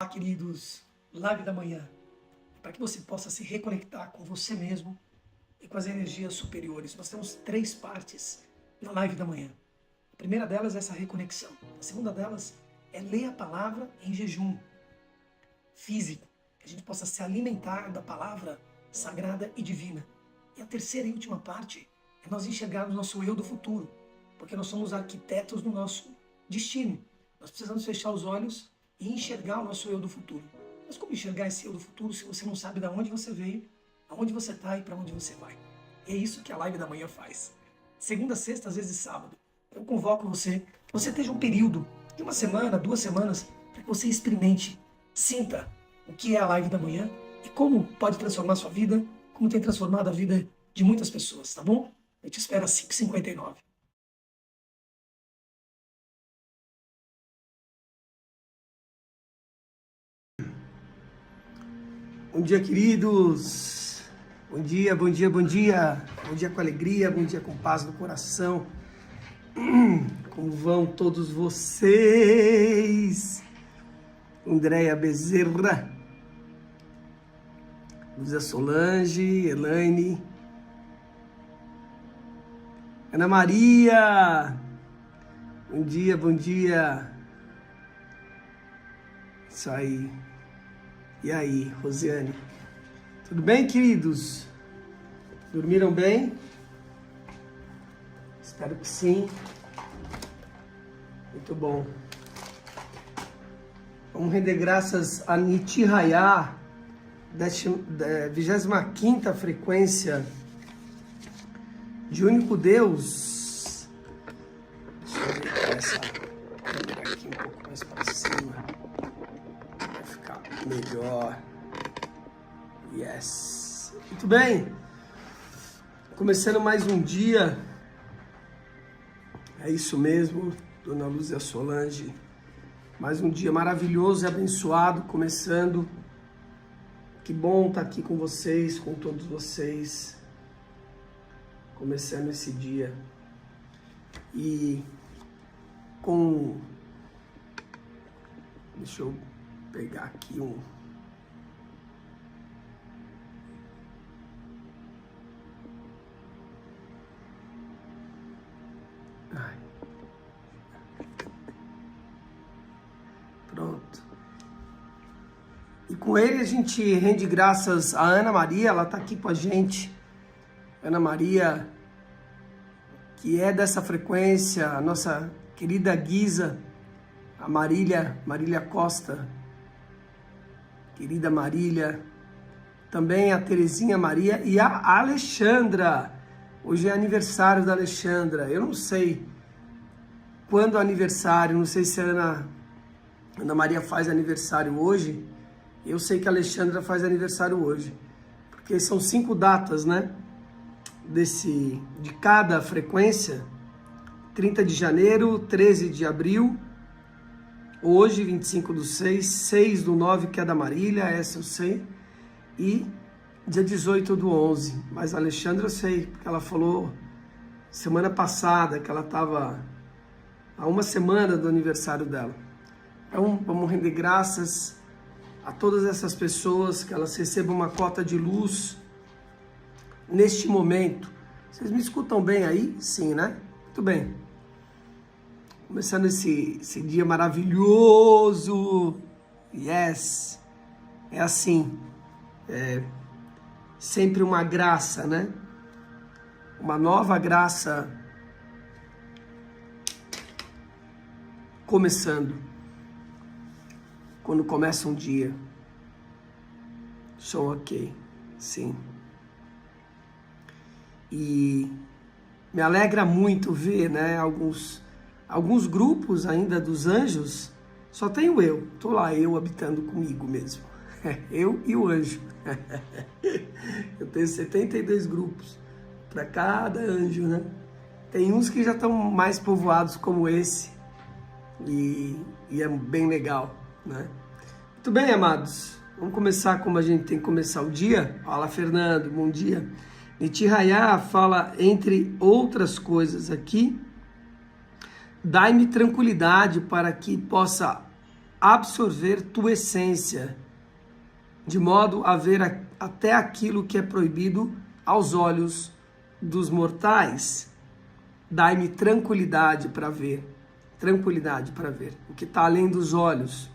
Olá, queridos, live da manhã, para que você possa se reconectar com você mesmo e com as energias superiores. Nós temos 3 partes na live da manhã. A primeira delas é essa reconexão. A segunda delas é ler a palavra em jejum físico, que a gente possa se alimentar da palavra sagrada e divina. E a terceira e última parte é nós enxergarmos nosso eu do futuro, porque nós somos arquitetos do nosso destino. Nós precisamos fechar os olhos e enxergar o nosso eu do futuro. Mas como enxergar esse eu do futuro se você não sabe de onde você veio, aonde você está e para onde você vai? E é isso que a live da manhã faz. Segunda, sexta, às vezes sábado. Eu convoco você, que você esteja um período de 1 semana, 2 semanas, para que você experimente, sinta o que é a live da manhã e como pode transformar a sua vida, como tem transformado a vida de muitas pessoas, tá bom? Eu te espero às 5h59. Bom dia, queridos. Bom dia, bom dia, bom dia. Bom dia com alegria, bom dia com paz no coração. Como vão todos vocês? Andréia Bezerra, Lúcia Solange, Elaine, Ana Maria. Bom dia, bom dia. Isso aí. E aí, Rosiane? Tudo bem, queridos? Dormiram bem? Espero que sim. Muito bom. Vamos render graças a Niti Raya, 25ª frequência de único Deus. Deixa eu ver essa câmera aqui um pouco mais para cima. Melhor. Yes. Muito bem. Começando mais um dia. É isso mesmo, Dona Lúcia Solange. Mais um dia maravilhoso e abençoado começando. Que bom estar aqui com vocês, com todos vocês. Começando esse dia. E com... Deixa eu pegar aqui um... Ai. Pronto. E com ele a gente rende graças a Ana Maria, ela está aqui com a gente. Ana Maria, que é dessa frequência, a nossa querida Guisa, a Marília Costa, querida Marília, também a Terezinha Maria e a Alexandra. Hoje é aniversário da Alexandra. Eu não sei quando é o aniversário, não sei se a Ana Maria faz aniversário hoje. Eu sei que a Alexandra faz aniversário hoje, porque são 5 datas, né? De cada frequência: 30 de janeiro, 13 de abril, hoje, 25/6, 6/9, que é da Marília, essa eu sei, e dia 18/11. Mas a Alexandra eu sei, porque ela falou semana passada que ela estava há 1 semana do aniversário dela. Então, vamos render graças a todas essas pessoas, que elas recebam uma cota de luz neste momento. Vocês me escutam bem aí? Sim, né? Muito bem. Começando esse dia maravilhoso. Yes. É assim. É sempre uma graça, né? Uma nova graça começando. Quando começa um dia. Som ok. Sim. E me alegra muito ver, né, alguns grupos ainda dos anjos. Só tenho eu, tô lá, eu habitando comigo mesmo. Eu e o anjo. Eu tenho 72 grupos para cada anjo, né? Tem uns que já estão mais povoados como esse. E é bem legal, né? Muito bem, amados. Vamos começar como a gente tem que começar o dia. Fala, Fernando, bom dia. Niti Raya fala, entre outras coisas aqui: dai-me tranquilidade para que possa absorver tua essência, de modo a ver até aquilo que é proibido aos olhos dos mortais. Dai-me tranquilidade para ver o que está além dos olhos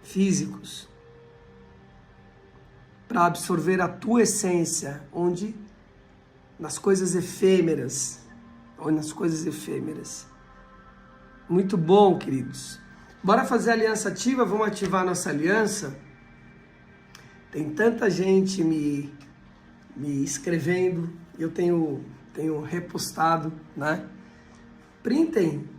físicos, para absorver a tua essência, onde nas coisas efêmeras, Muito bom, queridos. Bora fazer a aliança ativa, vamos ativar a nossa aliança. Tem tanta gente me escrevendo, eu tenho repostado, né? Printem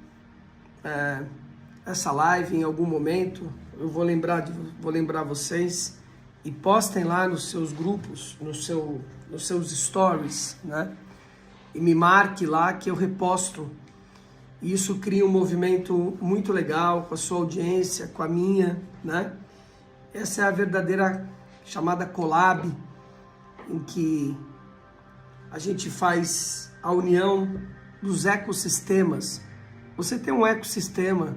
essa live em algum momento, eu vou lembrar vocês, e postem lá nos seus grupos, nos seus stories, né? E me marque lá que eu reposto. Isso cria um movimento muito legal com a sua audiência, com a minha, né? Essa é a verdadeira chamada collab, em que a gente faz a união dos ecossistemas. Você tem um ecossistema,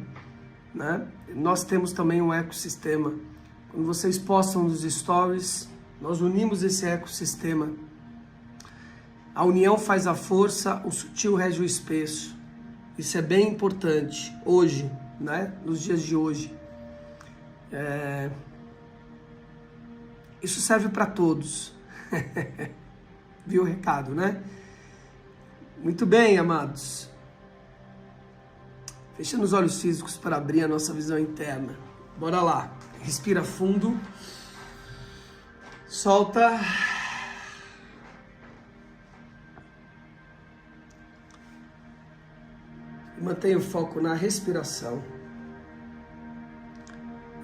né? Nós temos também um ecossistema. Quando vocês postam nos stories, nós unimos esse ecossistema. A união faz a força, o sutil rege o espesso. Isso é bem importante hoje, né? Nos dias de hoje. Isso serve para todos. Viu o recado, né? Muito bem, amados. Fechando os olhos físicos para abrir a nossa visão interna. Bora lá. Respira fundo. Solta. Mantenha o foco na respiração.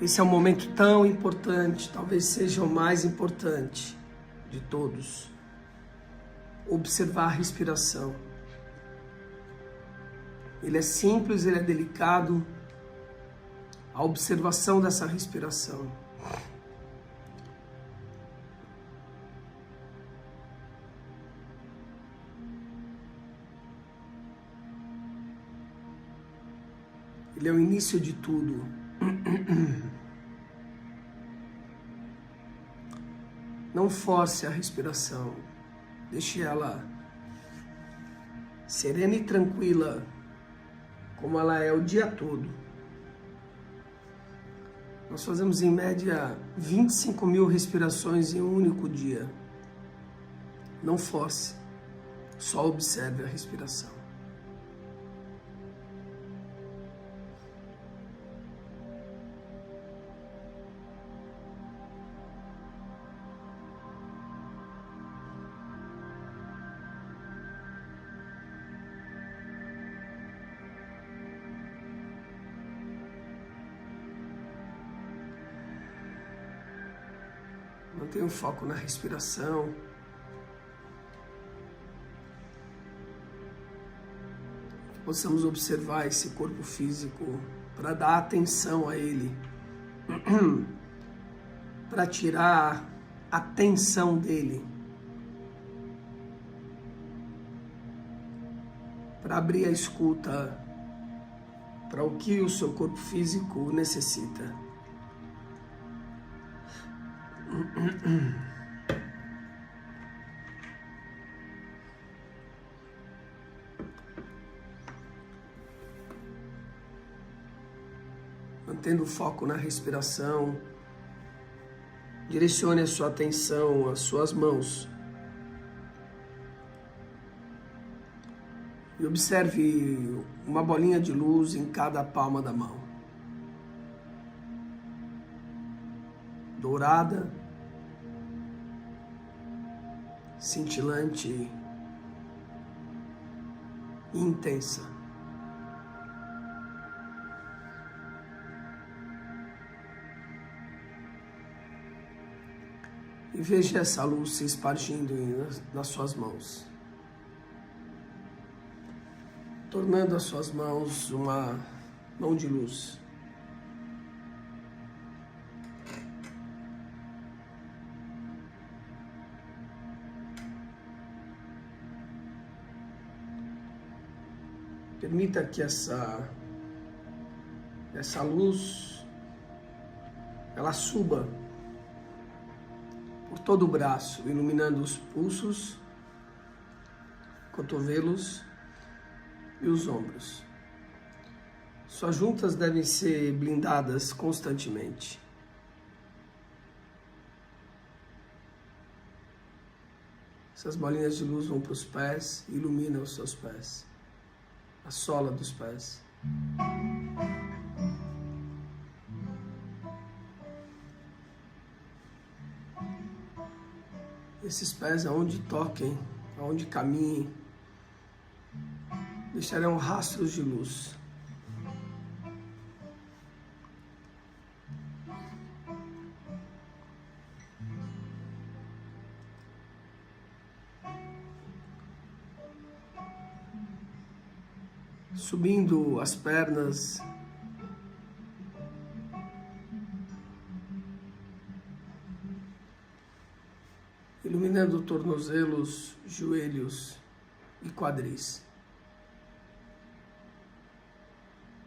Esse é um momento tão importante, talvez seja o mais importante de todos. Observar a respiração. Ele é simples, ele é delicado. A observação dessa respiração. Ele é o início de tudo. Não force a respiração. Deixe ela serena e tranquila, como ela é o dia todo. Nós fazemos em média 25.000 respirações em um único dia. Não force, só observe a respiração. Mantenha o foco na respiração. Que possamos observar esse corpo físico para dar atenção a ele. Para tirar a tensão dele. Para abrir a escuta para o que o seu corpo físico necessita. Mantendo o foco na respiração, direcione a sua atenção às suas mãos e observe uma bolinha de luz em cada palma da mão. Dourada, cintilante e intensa. E veja essa luz se espargindo nas suas mãos, tornando as suas mãos uma mão de luz. Permita que essa luz ela suba por todo o braço, iluminando os pulsos, cotovelos e os ombros. Suas juntas devem ser blindadas constantemente. Essas bolinhas de luz vão para os pés e iluminam os seus pés, a sola dos pés. Esses pés, aonde toquem, aonde caminhem, deixarão rastros de luz. Subindo as pernas, iluminando tornozelos, joelhos e quadris,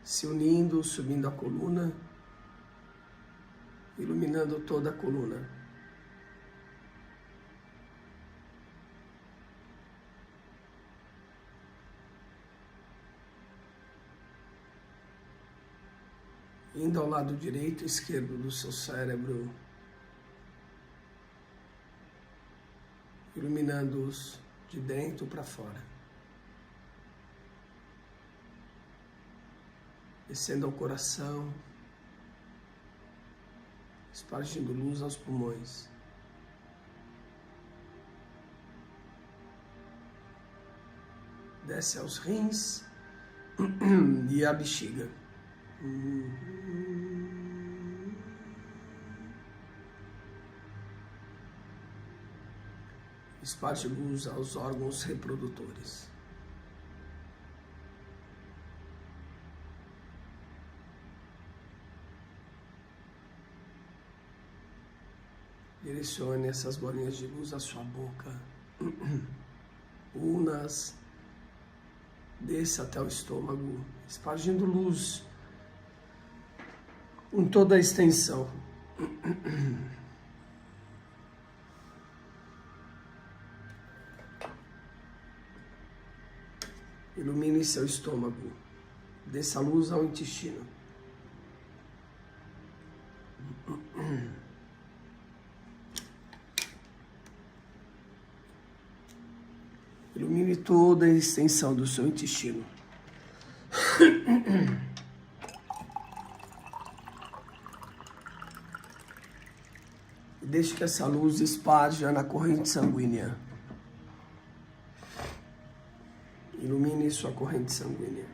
se unindo, subindo a coluna, iluminando toda a coluna. Indo ao lado direito e esquerdo do seu cérebro, iluminando-os de dentro para fora, descendo ao coração, espargindo luz aos pulmões, desce aos rins e à bexiga. Esparge luz aos órgãos reprodutores. Direcione essas bolinhas de luz à sua boca. Una-as. Desça até o estômago, espargindo luz em toda a extensão. Ilumine seu estômago. Desça a luz ao intestino. Ilumine toda a extensão do seu intestino. E deixe que essa luz esparja na corrente sanguínea. Ilumine sua corrente sanguínea.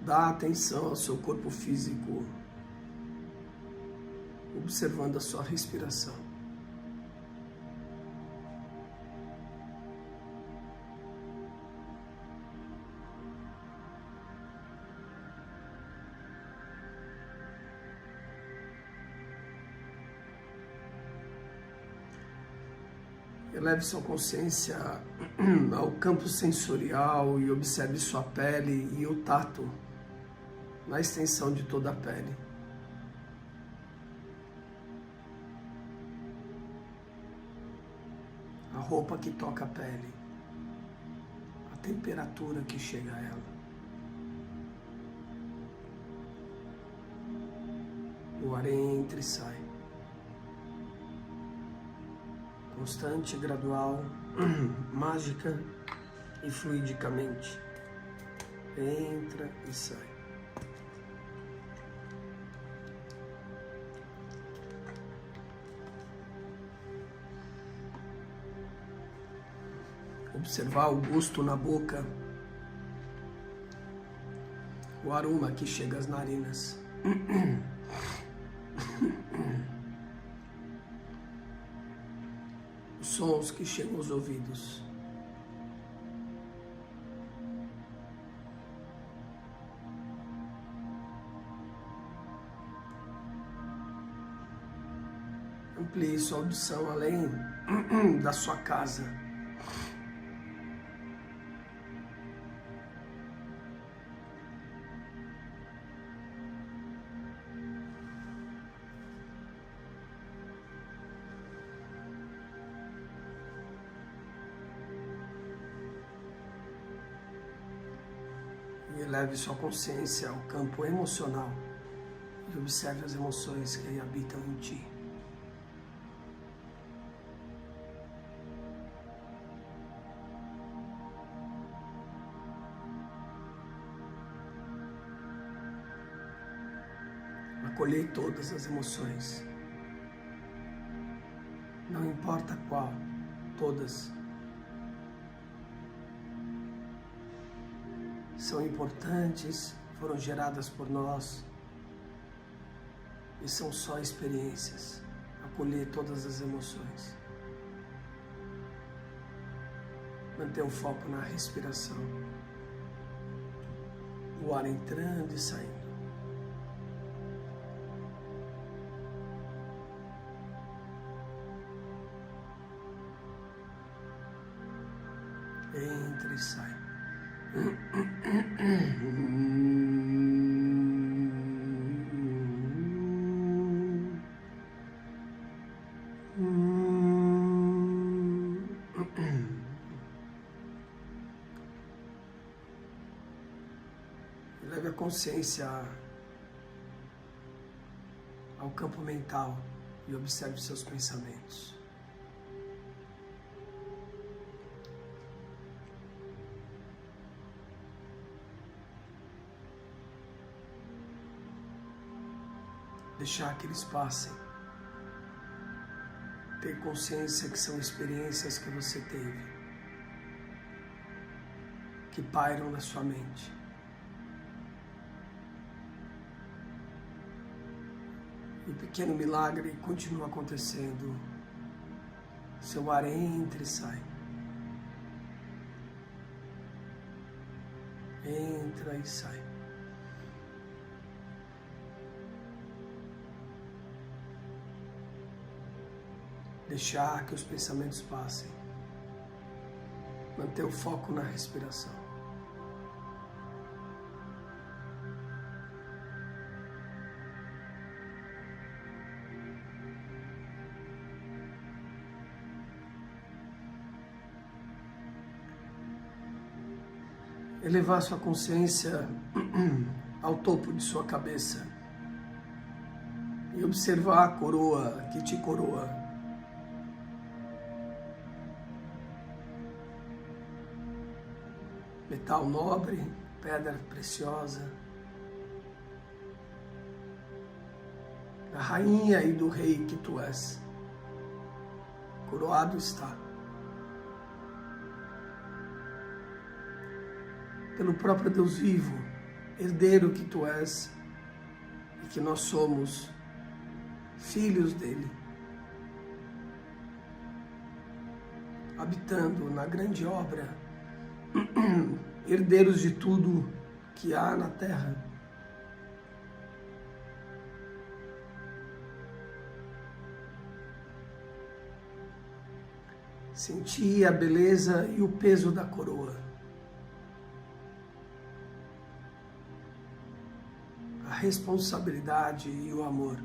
Dá atenção ao seu corpo físico, observando a sua respiração. Eleve sua consciência ao campo sensorial e observe sua pele e o tato na extensão de toda a pele. A roupa que toca a pele, a temperatura que chega a ela. O ar entra e sai. Constante, gradual, mágica e fluidicamente. Entra e sai. Observar o gosto na boca, o aroma que chega às narinas. os sons que chegam aos ouvidos. Amplie sua audição além da sua casa. E eleve sua consciência ao campo emocional e observe as emoções que aí habitam em ti. Acolhei todas as emoções, não importa qual, todas são importantes, foram geradas por nós e são só experiências. Acolher todas as emoções, manter o foco na respiração, o ar entrando e saindo. Entra e sai. Leve a consciência ao campo mental e observe seus pensamentos. Deixar que eles passem. Ter consciência que são experiências que você teve, que pairam na sua mente. E o pequeno milagre continua acontecendo. Seu ar entra e sai. Entra e sai. Deixar que os pensamentos passem. Manter o foco na respiração. Elevar sua consciência ao topo de sua cabeça e observar a coroa que te coroa. Metal nobre, pedra preciosa, da rainha e do rei que tu és, coroado está. Pelo próprio Deus vivo, herdeiro que tu és, e que nós somos filhos dele, habitando na grande obra, herdeiros de tudo que há na terra. Senti a beleza e o peso da coroa. A responsabilidade e o amor.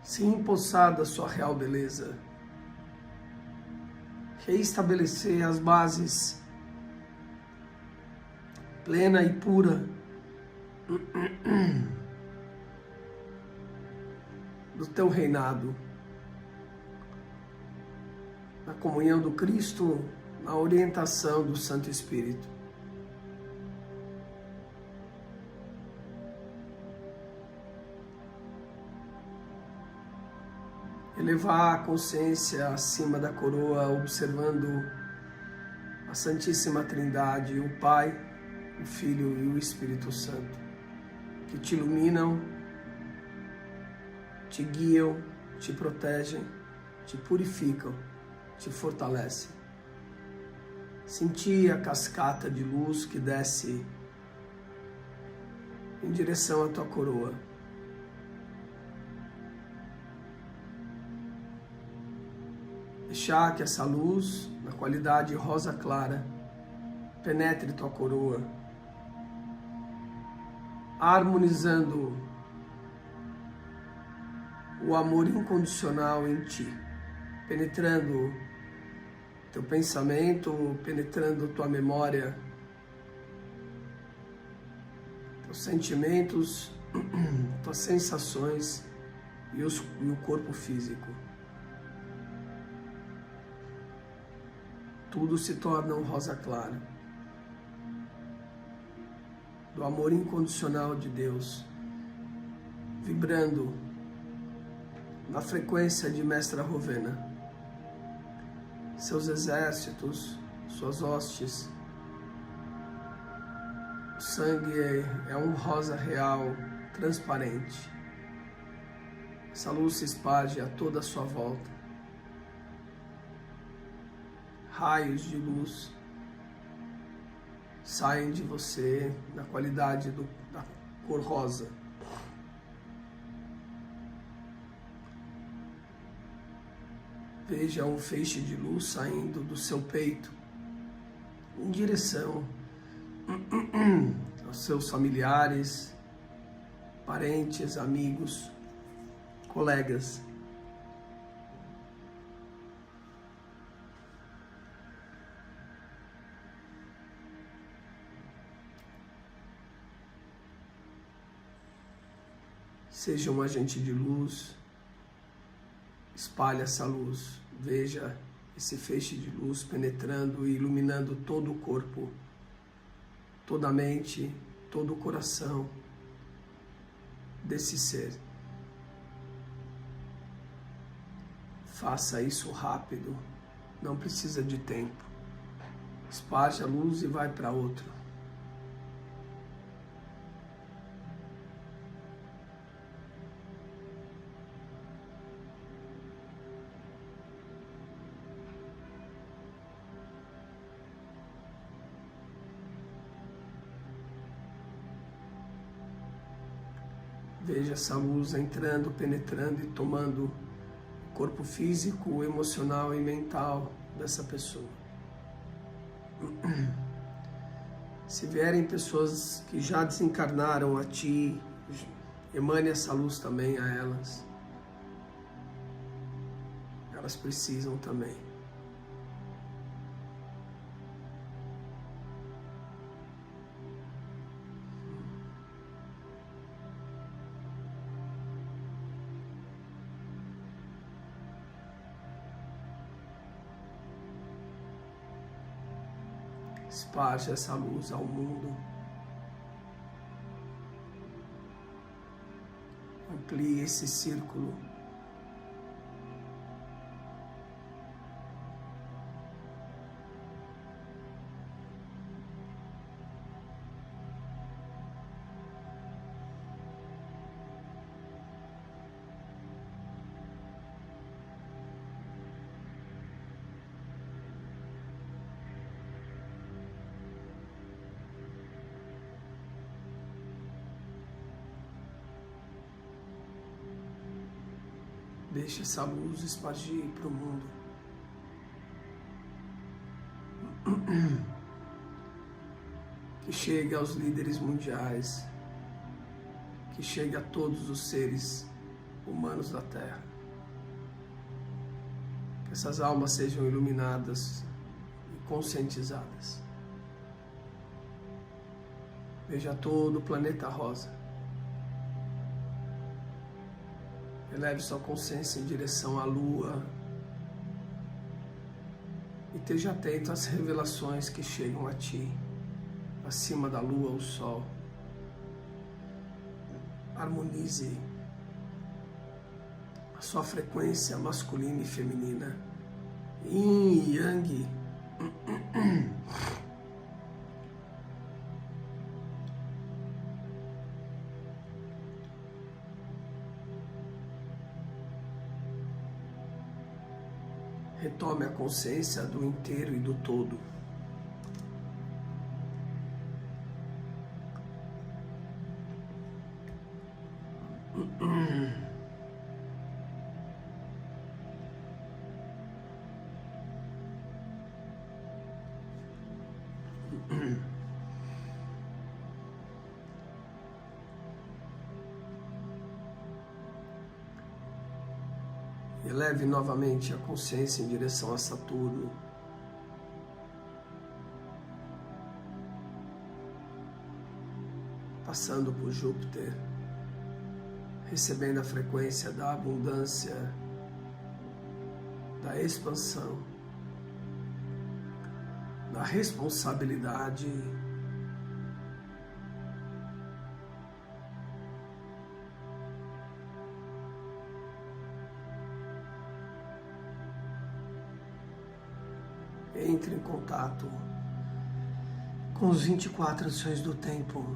Se empossar da sua real beleza, reestabelecer as bases plena e pura do teu reinado, na comunhão do Cristo, na orientação do Santo Espírito. Elevar a consciência acima da coroa, observando a Santíssima Trindade, o Pai, o Filho e o Espírito Santo, que te iluminam, te guiam, te protegem, te purificam, te fortalecem. Sentir a cascata de luz que desce em direção à tua coroa. Deixar que essa luz, na qualidade rosa clara, penetre tua coroa, harmonizando o amor incondicional em ti, penetrando teu pensamento, penetrando tua memória, teus sentimentos, tuas sensações e o corpo físico. Tudo se torna um rosa claro, do amor incondicional de Deus, vibrando na frequência de Mestra Rowena. Seus exércitos, suas hostes, o sangue é um rosa real, transparente. Essa luz se esparge a toda a sua volta. Raios de luz saem de você na qualidade da cor rosa. Veja um feixe de luz saindo do seu peito em direção aos seus familiares, parentes, amigos, colegas. Seja um agente de luz, espalhe essa luz, veja esse feixe de luz penetrando e iluminando todo o corpo, toda a mente, todo o coração desse ser. Faça isso rápido, não precisa de tempo. Esparge a luz e vai para outro. Veja essa luz entrando, penetrando e tomando o corpo físico, emocional e mental dessa pessoa. Se vierem pessoas que já desencarnaram a ti, emane essa luz também a elas. Elas precisam também. Esparge essa luz ao mundo. Amplie esse círculo. Deixe essa luz espargir para o mundo. Que chegue aos líderes mundiais. Que chegue a todos os seres humanos da Terra. Que essas almas sejam iluminadas e conscientizadas. Veja todo o planeta rosa. Eleve sua consciência em direção à Lua e esteja atento às revelações que chegam a ti, acima da Lua, o Sol. Harmonize a sua frequência masculina e feminina, Yin e Yang. Retome a consciência do inteiro e do todo. Eleve novamente a consciência em direção a Saturno. Passando por Júpiter, recebendo a frequência da abundância, da expansão, da responsabilidade, entre em contato com os 24 anciões do tempo,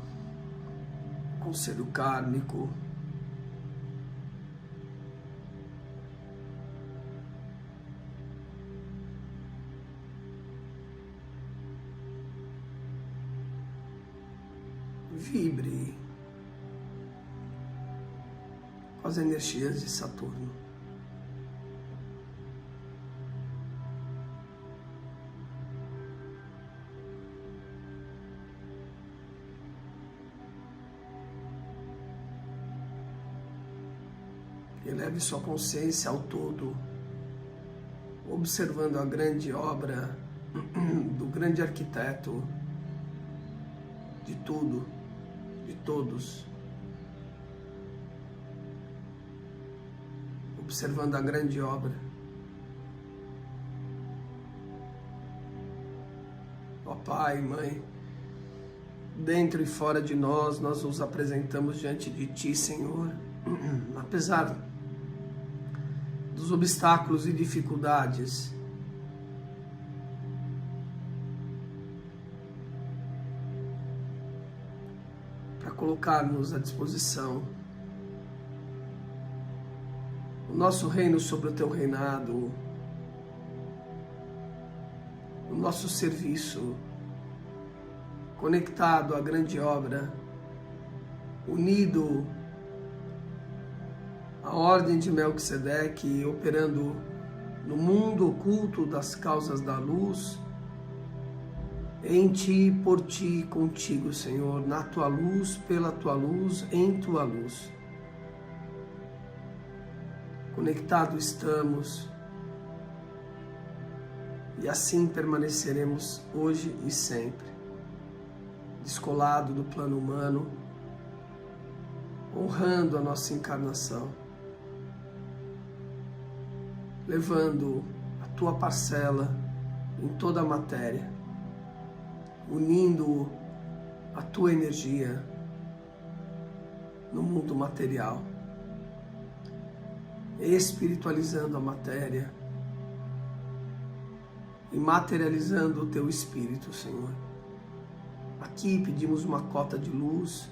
conselho kármico, vibre com as energias de Saturno. Eleve sua consciência ao todo, observando a grande obra do grande arquiteto de tudo, de todos. Observando a grande obra. Ó Pai, Mãe, dentro e fora de nós nos apresentamos diante de Ti, Senhor, apesar dos obstáculos e dificuldades, para colocar-nos à disposição o nosso reino sobre o Teu reinado, o nosso serviço conectado à grande obra, unido a ordem de Melquisedeque, operando no mundo oculto das causas da luz, em Ti, por Ti, contigo, Senhor, na Tua luz, pela Tua luz, em Tua luz. Conectados estamos e assim permaneceremos hoje e sempre, descolado do plano humano, honrando a nossa encarnação, levando a Tua parcela em toda a matéria, unindo a Tua energia no mundo material, espiritualizando a matéria e materializando o Teu Espírito, Senhor. Aqui pedimos uma cota de luz,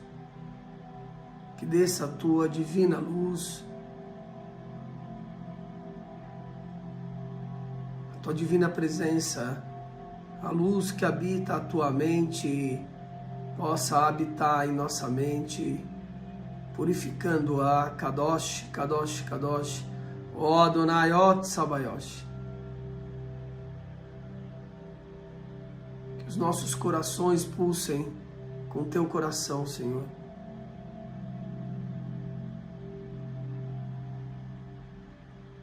que desça a Tua divina luz, Tua divina presença, a luz que habita a Tua mente, possa habitar em nossa mente, purificando-a, Kadosh, Kadosh, Kadosh, O Adonai Ot Sabaoth. Que os nossos corações pulsem com Teu coração, Senhor.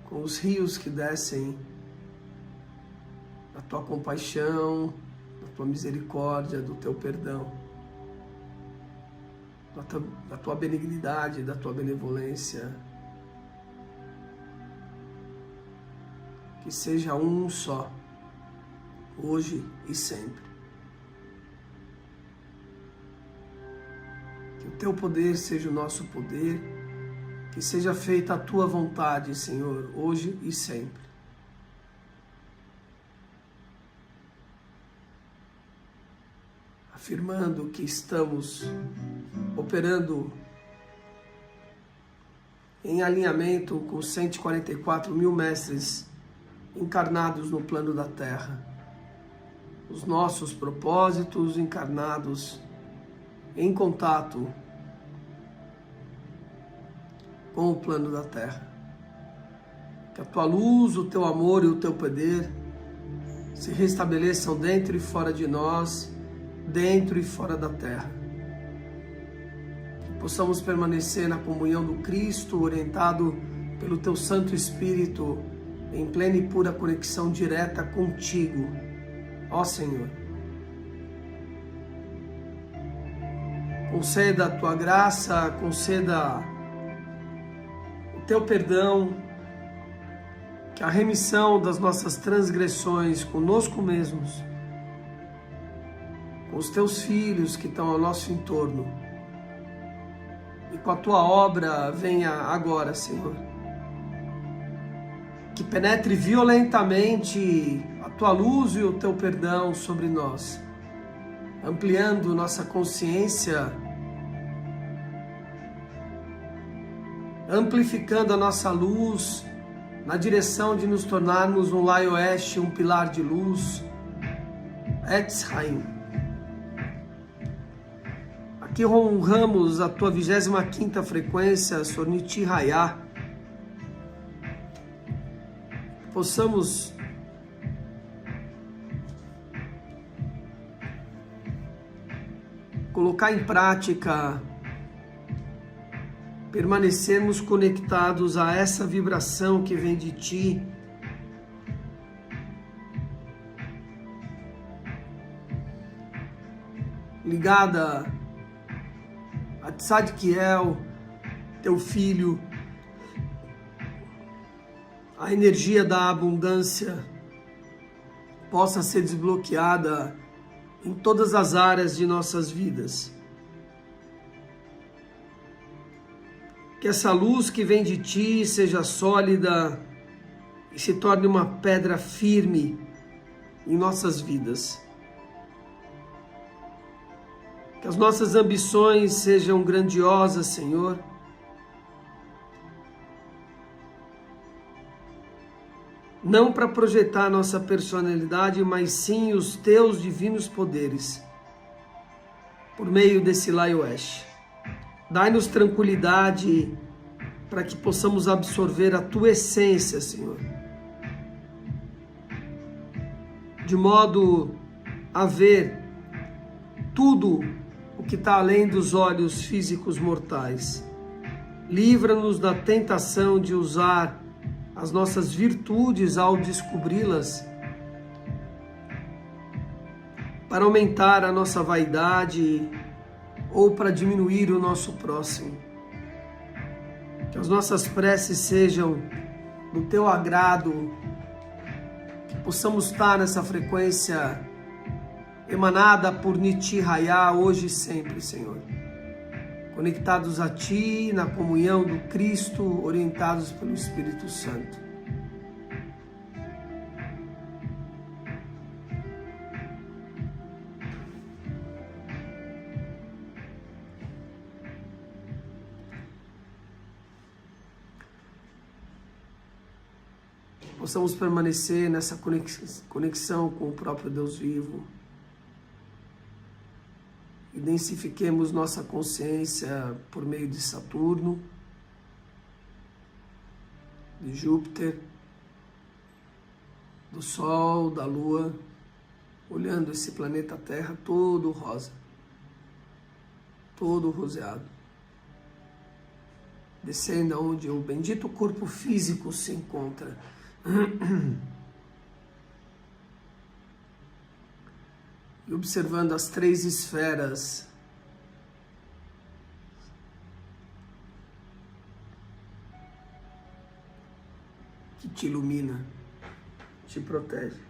Com os rios que descem da Tua compaixão, da Tua misericórdia, do Teu perdão, da Tua benignidade, da Tua benevolência. Que seja um só, hoje e sempre. Que o Teu poder seja o nosso poder, que seja feita a Tua vontade, Senhor, hoje e sempre. Afirmando que estamos operando em alinhamento com 144 mil mestres encarnados no plano da Terra. Os nossos propósitos encarnados em contato com o plano da Terra. Que a tua luz, o teu amor e o teu poder se restabeleçam dentro e fora de nós, dentro e fora da Terra. Que possamos permanecer na comunhão do Cristo, orientado pelo teu Santo Espírito, em plena e pura conexão direta contigo, ó Senhor. Conceda a tua graça, conceda o teu perdão, que a remissão das nossas transgressões conosco mesmos, com os teus filhos que estão ao nosso entorno, e com a tua obra venha agora, Senhor. Que penetre violentamente a tua luz e o teu perdão sobre nós, ampliando nossa consciência, amplificando a nossa luz na direção de nos tornarmos um Laioeste, um pilar de luz, Etz Haim. Aqui honramos a tua 25ª frequência, Sorniti Hayah. Possamos colocar em prática, permanecermos conectados a essa vibração que vem de ti, ligada a Tzadkiel, teu filho, a energia da abundância possa ser desbloqueada em todas as áreas de nossas vidas. Que essa luz que vem de ti seja sólida e se torne uma pedra firme em nossas vidas. Que as nossas ambições sejam grandiosas, Senhor. Não para projetar nossa personalidade, mas sim os teus divinos poderes, por meio desse Laioeste. Dai-nos tranquilidade para que possamos absorver a tua essência, Senhor, de modo a ver tudo o que está além dos olhos físicos mortais. Livra-nos da tentação de usar as nossas virtudes ao descobri-las para aumentar a nossa vaidade ou para diminuir o nosso próximo. Que as nossas preces sejam do teu agrado, que possamos estar nessa frequência emanada por Niti Hayah hoje e sempre, Senhor. Conectados a Ti, na comunhão do Cristo, orientados pelo Espírito Santo. Possamos permanecer nessa conexão com o próprio Deus vivo. Densifiquemos nossa consciência por meio de Saturno, de Júpiter, do Sol, da Lua, olhando esse planeta Terra todo rosa, todo roseado, descendo onde o bendito corpo físico se encontra. E observando as 3 esferas que te ilumina, te protege.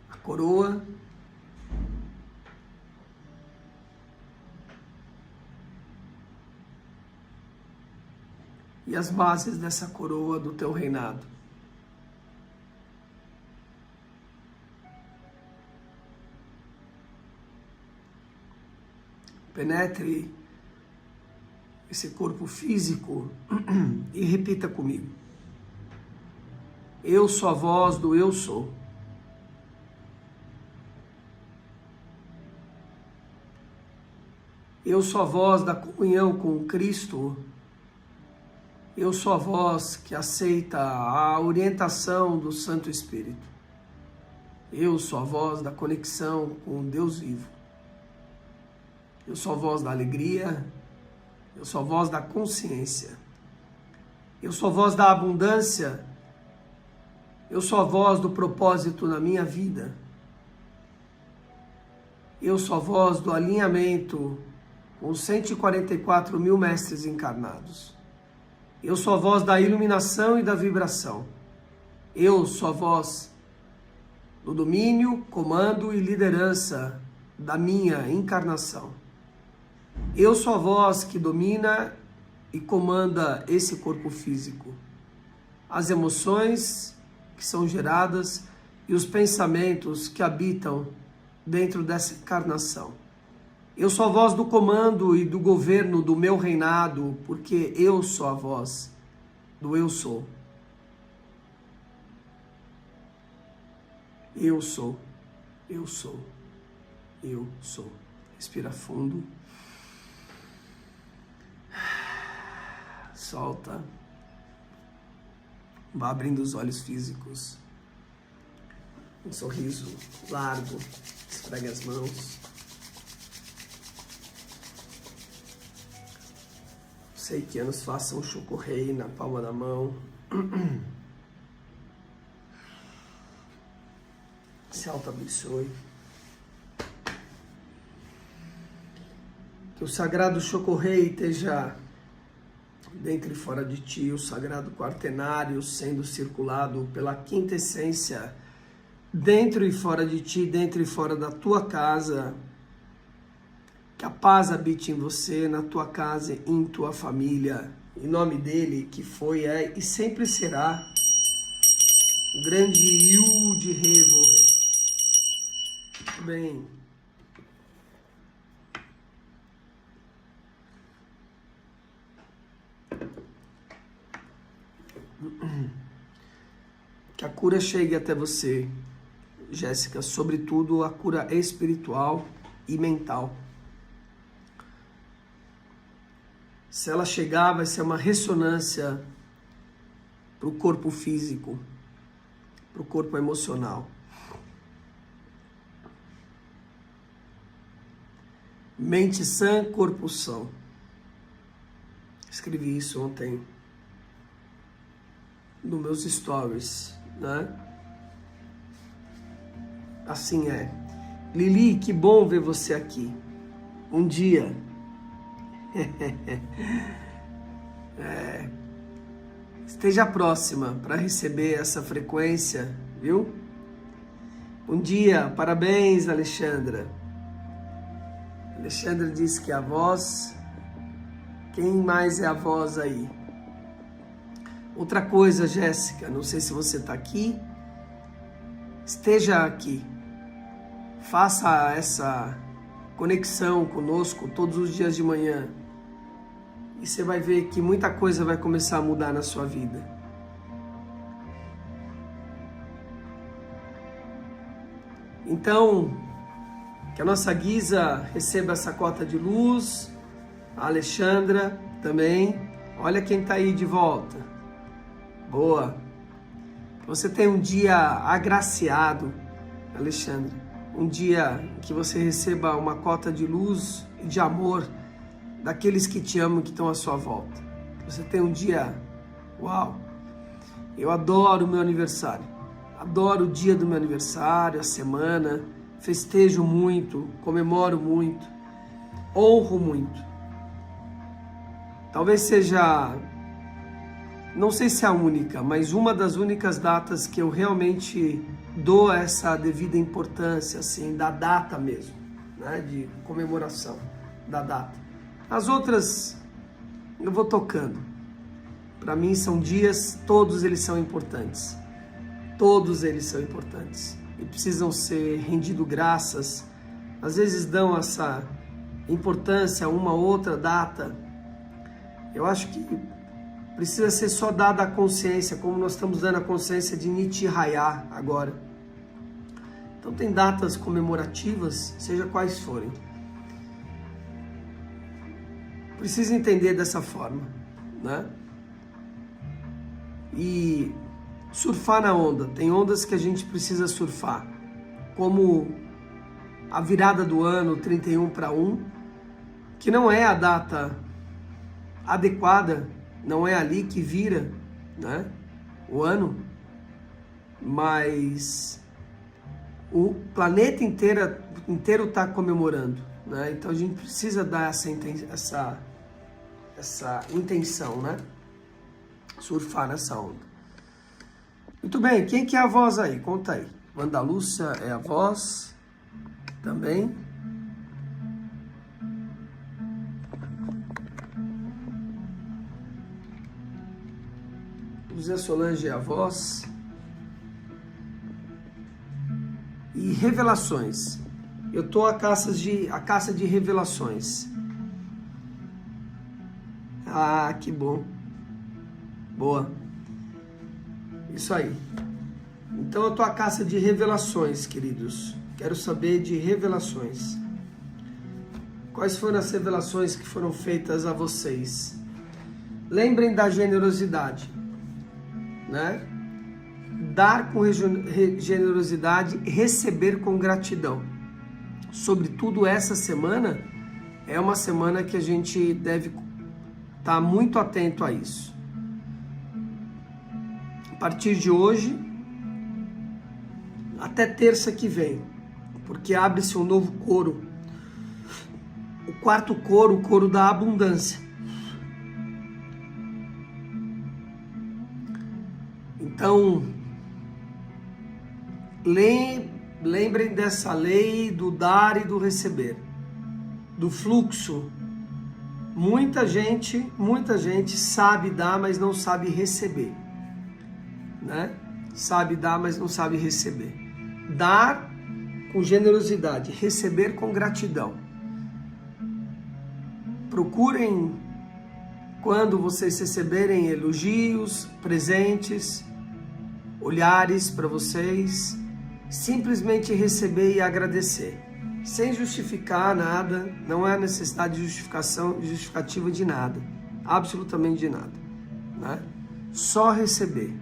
A coroa, e as bases dessa coroa do teu reinado. Penetre esse corpo físico e repita comigo. Eu sou a voz do eu sou. Eu sou a voz da comunhão com Cristo. Eu sou a voz que aceita a orientação do Santo Espírito. Eu sou a voz da conexão com Deus vivo. Eu sou a voz da alegria. Eu sou a voz da consciência. Eu sou a voz da abundância. Eu sou a voz do propósito na minha vida. Eu sou a voz do alinhamento com os 144 mil mestres encarnados. Eu sou a voz da iluminação e da vibração. Eu sou a voz do domínio, comando e liderança da minha encarnação. Eu sou a voz que domina e comanda esse corpo físico, as emoções que são geradas e os pensamentos que habitam dentro dessa encarnação. Eu sou a voz do comando e do governo do meu reinado, porque eu sou a voz do eu sou. Eu sou, eu sou, eu sou. Respira fundo. Solta. Vá abrindo os olhos físicos. Um sorriso largo. Esfregue as mãos. Sei que anos façam um chocorrei na palma da mão. Se auto-abençoe. Que o sagrado chocorrei esteja dentro e fora de ti, o sagrado quaternário sendo circulado pela quinta essência dentro e fora de ti, dentro e fora da tua casa. Que a paz habite em você, na tua casa e em tua família. Em nome dele, que foi, é e sempre será o grande Yu de Revo. Muito bem. Que a cura chegue até você, Jéssica, sobretudo a cura espiritual e mental. Se ela chegar, vai ser uma ressonância para o corpo físico, para o corpo emocional. Mente sã, corpo são. Escrevi isso ontem nos meus stories, né? Assim é. Lili, que bom ver você aqui. Um dia. Esteja próxima para receber essa frequência, viu? Um dia, parabéns, Alexandra. Alexandra disse que a voz. Quem mais é a voz aí? Outra coisa, Jéssica, não sei se você está aqui. Esteja aqui. Faça essa conexão conosco todos os dias de manhã. E você vai ver que muita coisa vai começar a mudar na sua vida. Então, que a nossa Guisa receba essa cota de luz, a Alexandra também. Olha quem está aí de volta. Boa. Que você tenha um dia agraciado, Alexandra. Um dia que você receba uma cota de luz e de amor daqueles que te amam, que estão à sua volta. Você tem um dia, uau, eu adoro o meu aniversário, adoro o dia do meu aniversário, a semana, festejo muito, comemoro muito, honro muito. Talvez seja, não sei se é a única, mas uma das únicas datas que eu realmente dou essa devida importância, assim, da data mesmo, né, de comemoração da data. As outras eu vou tocando. Para mim são dias, todos eles são importantes. Todos eles são importantes. E precisam ser rendido graças. Às vezes dão essa importância a uma outra data. Eu acho que precisa ser só dada a consciência, como nós estamos dando a consciência de Nitiraya agora. Então tem datas comemorativas, seja quais forem. Precisa entender dessa forma, né? E surfar na onda. Tem ondas que a gente precisa surfar, como a virada do ano 31/1, que não é a data adequada, não é ali que vira, né, o ano, mas o planeta inteiro está comemorando, né? Então a gente precisa dar essa intenção, né? Surfar nessa onda. Muito bem, quem que é a voz aí? Conta aí. Wanda Lúcia é a voz também. José Solange é a voz. E revelações. Eu tô a caça de revelações. Ah, que bom. Boa. Isso aí. Então eu tô a caça de revelações, queridos. Quero saber de revelações. Quais foram as revelações que foram feitas a vocês? Lembrem da generosidade, né? Dar com generosidade, receber com gratidão. Sobretudo essa semana, é uma semana que a gente deve estar muito atento a isso. A partir de hoje, até terça que vem, porque abre-se um novo coro. O quarto coro, o coro da abundância. Então, lembrem dessa lei do dar e do receber, do fluxo. Muita gente sabe dar, mas não sabe receber, né? Sabe dar, mas não sabe receber. Dar com generosidade, receber com gratidão. Procurem, quando vocês receberem elogios, presentes, olhares para vocês, simplesmente receber e agradecer, sem justificar nada. Não há necessidade de justificativa de nada, absolutamente de nada, né? Só receber.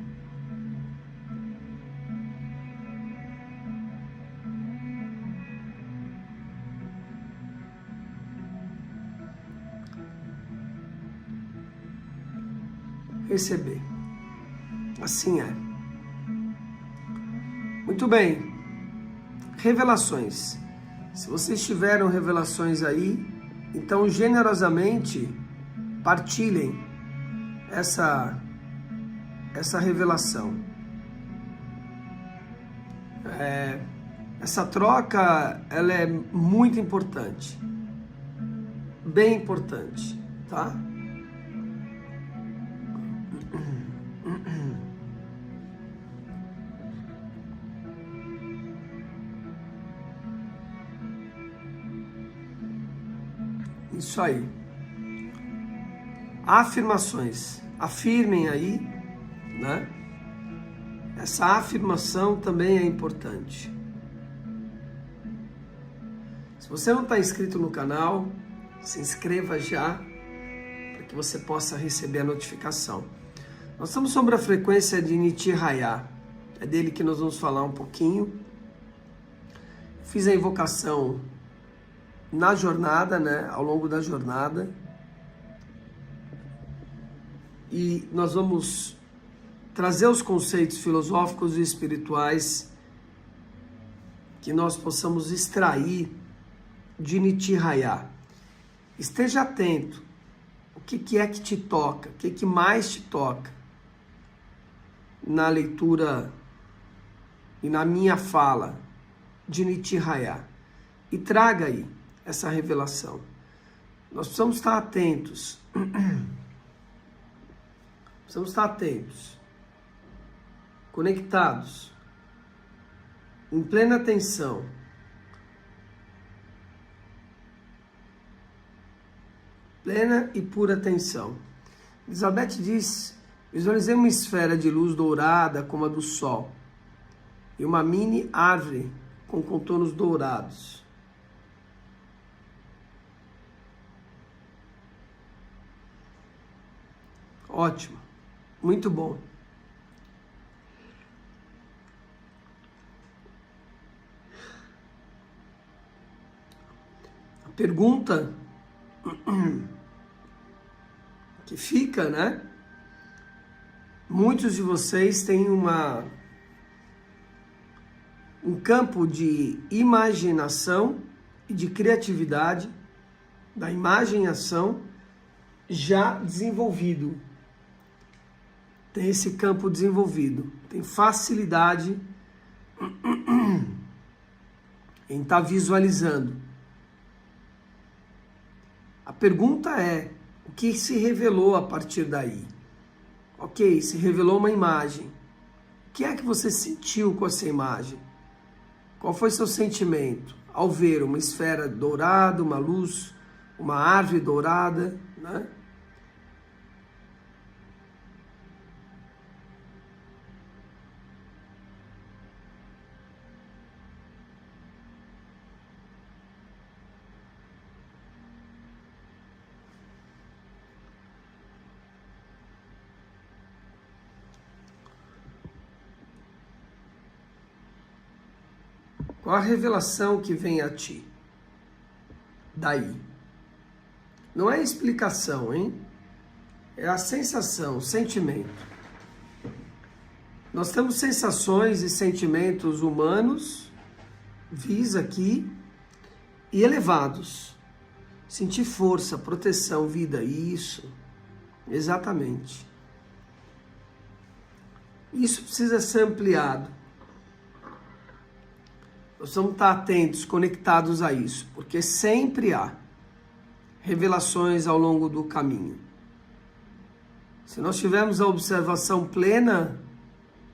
Receber. Assim é. Muito bem. Revelações. Se vocês tiveram revelações aí, então generosamente partilhem essa revelação. Essa troca, ela é muito importante. Bem importante, tá? Isso aí. Afirmações. Afirmem aí, né? Essa afirmação também é importante. Se você não está inscrito no canal, se inscreva já, para que você possa receber a notificação. Nós estamos sobre a frequência de Nitiraya. É dele que nós vamos falar um pouquinho. Fiz a invocação na jornada, né, ao longo da jornada, e nós vamos trazer os conceitos filosóficos e espirituais que nós possamos extrair de Nitiraya. Esteja atento. O que é que te toca? O que mais te toca na leitura e na minha fala de Nitiraya? E traga aí essa revelação. Nós precisamos estar atentos. Precisamos estar atentos. Conectados. Em plena atenção. Plena e pura atenção. Elizabeth diz: visualizei uma esfera de luz dourada como a do Sol e uma mini árvore com contornos dourados. Ótimo, muito bom. A pergunta que fica, né? Muitos de vocês têm um campo de imaginação e de criatividade, da imagem em ação, já desenvolvido. Tem esse campo desenvolvido, tem facilidade em estar visualizando. A pergunta é, o que se revelou a partir daí? Ok, se revelou uma imagem. O que é que você sentiu com essa imagem? Qual foi seu sentimento ao ver uma esfera dourada, uma luz, uma árvore dourada, né? Qual a revelação que vem a ti? Daí. Não é explicação, hein? É a sensação, o sentimento. Nós temos sensações e sentimentos humanos, vis aqui, e elevados. Sentir força, proteção, vida, isso. Exatamente. Isso precisa ser ampliado. Nós vamos estar atentos, conectados a isso, porque sempre há revelações ao longo do caminho. Se nós tivermos a observação plena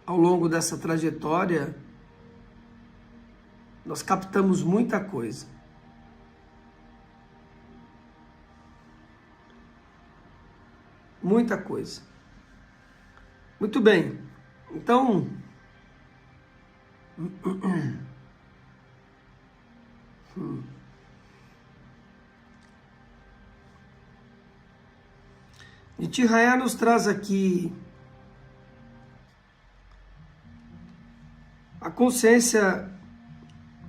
ao longo dessa trajetória, nós captamos muita coisa. Muita coisa. Muito bem. Então, Nityahaya nos traz aqui a consciência,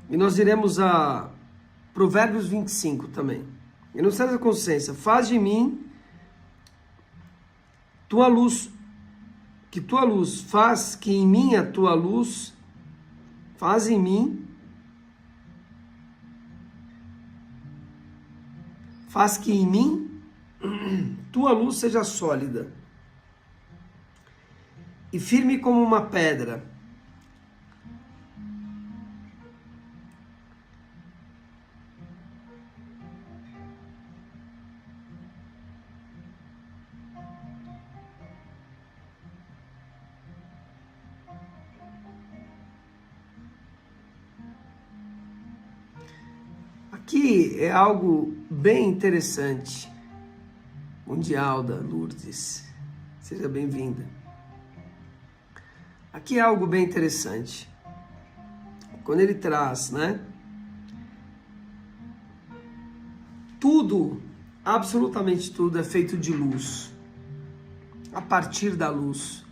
e nós iremos a Provérbios 25 também. Ele nos traz a consciência: faz de mim tua luz, que tua luz, faz que em mim a tua luz, faz em mim, faz que em mim tua luz seja sólida e firme como uma pedra. Aqui é algo bem interessante. Mundialda Lourdes, seja bem-vinda. Aqui é algo bem interessante. Quando ele traz, né? Tudo, absolutamente tudo é feito de luz. A partir da luz.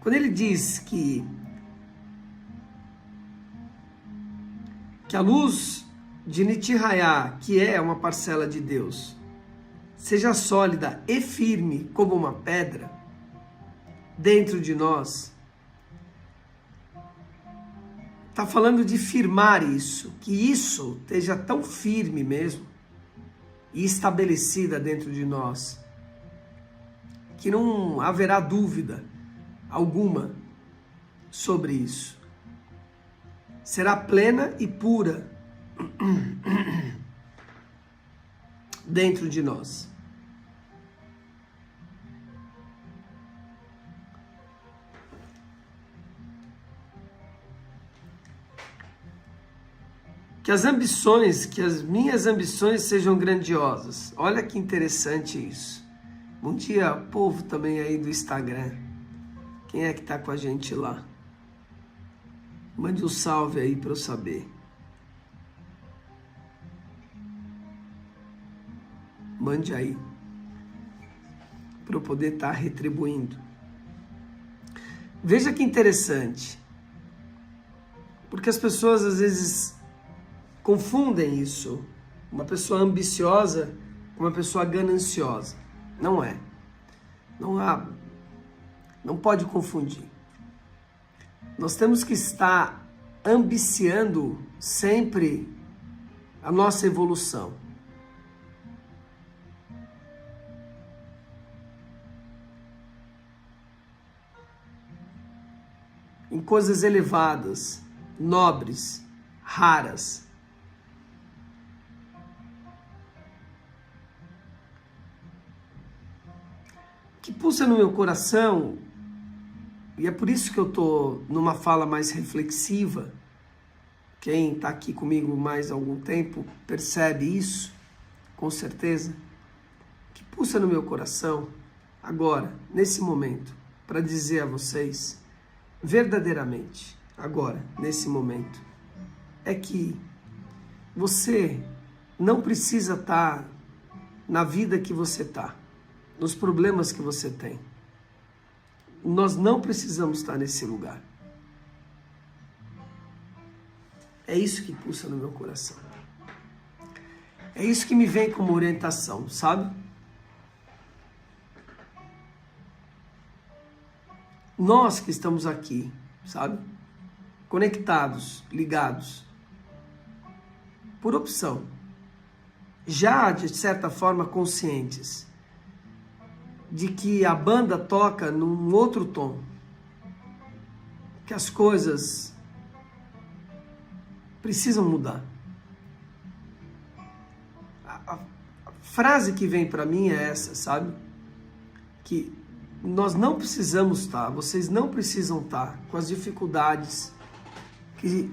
Quando ele diz que a luz de Nityahaya, que é uma parcela de Deus, seja sólida e firme como uma pedra dentro de nós, está falando de firmar isso, que isso esteja tão firme mesmo e estabelecida dentro de nós, que não haverá dúvida alguma sobre isso. Será plena e pura dentro de nós. Que as minhas ambições sejam grandiosas. Olha que interessante isso. Bom dia, povo também aí do Instagram. Quem é que tá com a gente lá? Mande um salve aí para eu saber. Mande aí, para eu poder estar retribuindo. Veja que interessante, porque as pessoas às vezes confundem isso, uma pessoa ambiciosa com uma pessoa gananciosa. Não é. Não pode confundir. Nós temos que estar ambiciando sempre a nossa evolução. Em coisas elevadas, nobres, raras. O que pulsa no meu coração, e é por isso que eu estou numa fala mais reflexiva, quem está aqui comigo mais algum tempo percebe isso, com certeza. O que pulsa no meu coração, agora, nesse momento, para dizer a vocês, verdadeiramente, agora, nesse momento, é que você não precisa estar na vida que você está, nos problemas que você tem. Nós não precisamos estar nesse lugar. É isso que pulsa no meu coração. É isso que me vem como orientação, sabe? Nós que estamos aqui, sabe? Conectados, ligados, por opção, já de certa forma conscientes de que a banda toca num outro tom, que as coisas precisam mudar. A frase que vem para mim é essa, sabe? Que nós não precisamos estar, vocês não precisam estar com as dificuldades que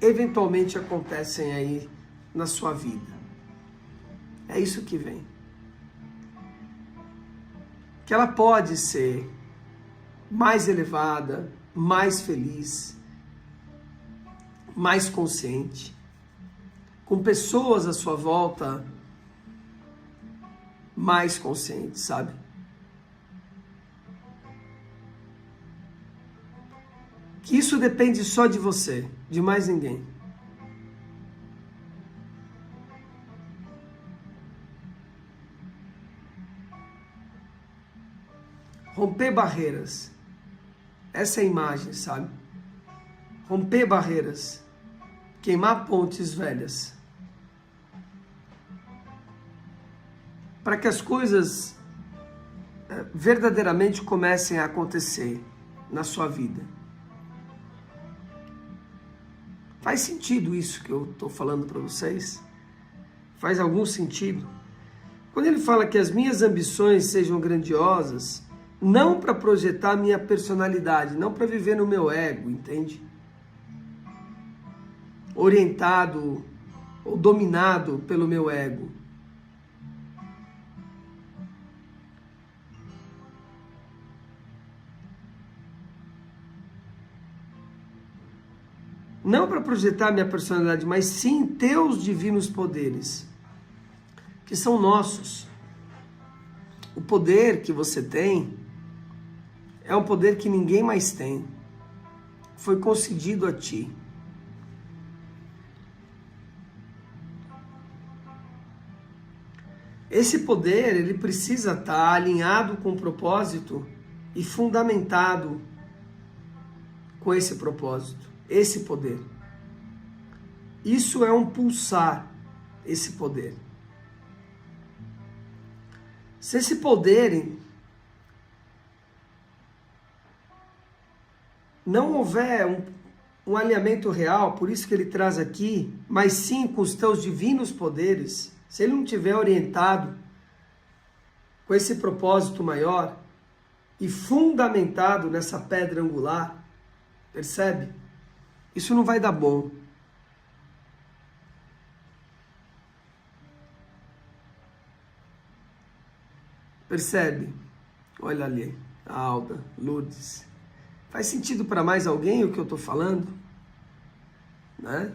eventualmente acontecem aí na sua vida. É isso que vem. Que ela pode ser mais elevada, mais feliz, mais consciente, com pessoas à sua volta mais conscientes, sabe? Que isso depende só de você, de mais ninguém. Romper barreiras. Essa é a imagem, sabe? Romper barreiras. Queimar pontes velhas. Para que as coisas verdadeiramente comecem a acontecer na sua vida. Faz sentido isso que eu estou falando para vocês? Faz algum sentido? Quando ele fala que as minhas ambições sejam grandiosas, não para projetar minha personalidade, não para viver no meu ego, entende? Orientado ou dominado pelo meu ego. Não para projetar minha personalidade, mas sim teus divinos poderes, que são nossos. O poder que você tem é um poder que ninguém mais tem. Foi concedido a ti. Esse poder, ele precisa estar alinhado com o propósito e fundamentado com esse propósito, esse poder. Isso é um pulsar, esse poder. Se esse poder não houver um alinhamento real, por isso que ele traz aqui, mas sim com os teus divinos poderes, se ele não estiver orientado com esse propósito maior e fundamentado nessa pedra angular, percebe? Isso não vai dar bom. Percebe? Olha ali, a Alda, Lourdes. Faz sentido para mais alguém o que eu estou falando? Né?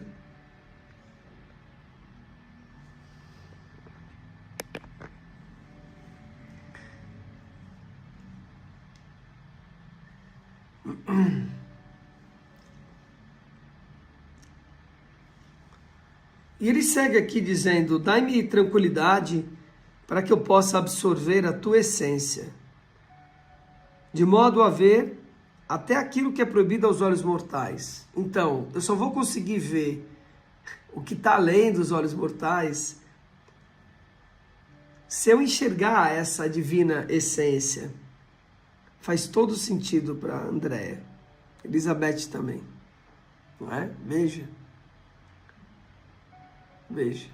E ele segue aqui dizendo: dai-me tranquilidade para que eu possa absorver a tua essência, de modo a ver até aquilo que é proibido aos olhos mortais. Então, eu só vou conseguir ver o que está além dos olhos mortais se eu enxergar essa divina essência. Faz todo sentido para Andréia. Elizabeth também. Não é? Veja. Veja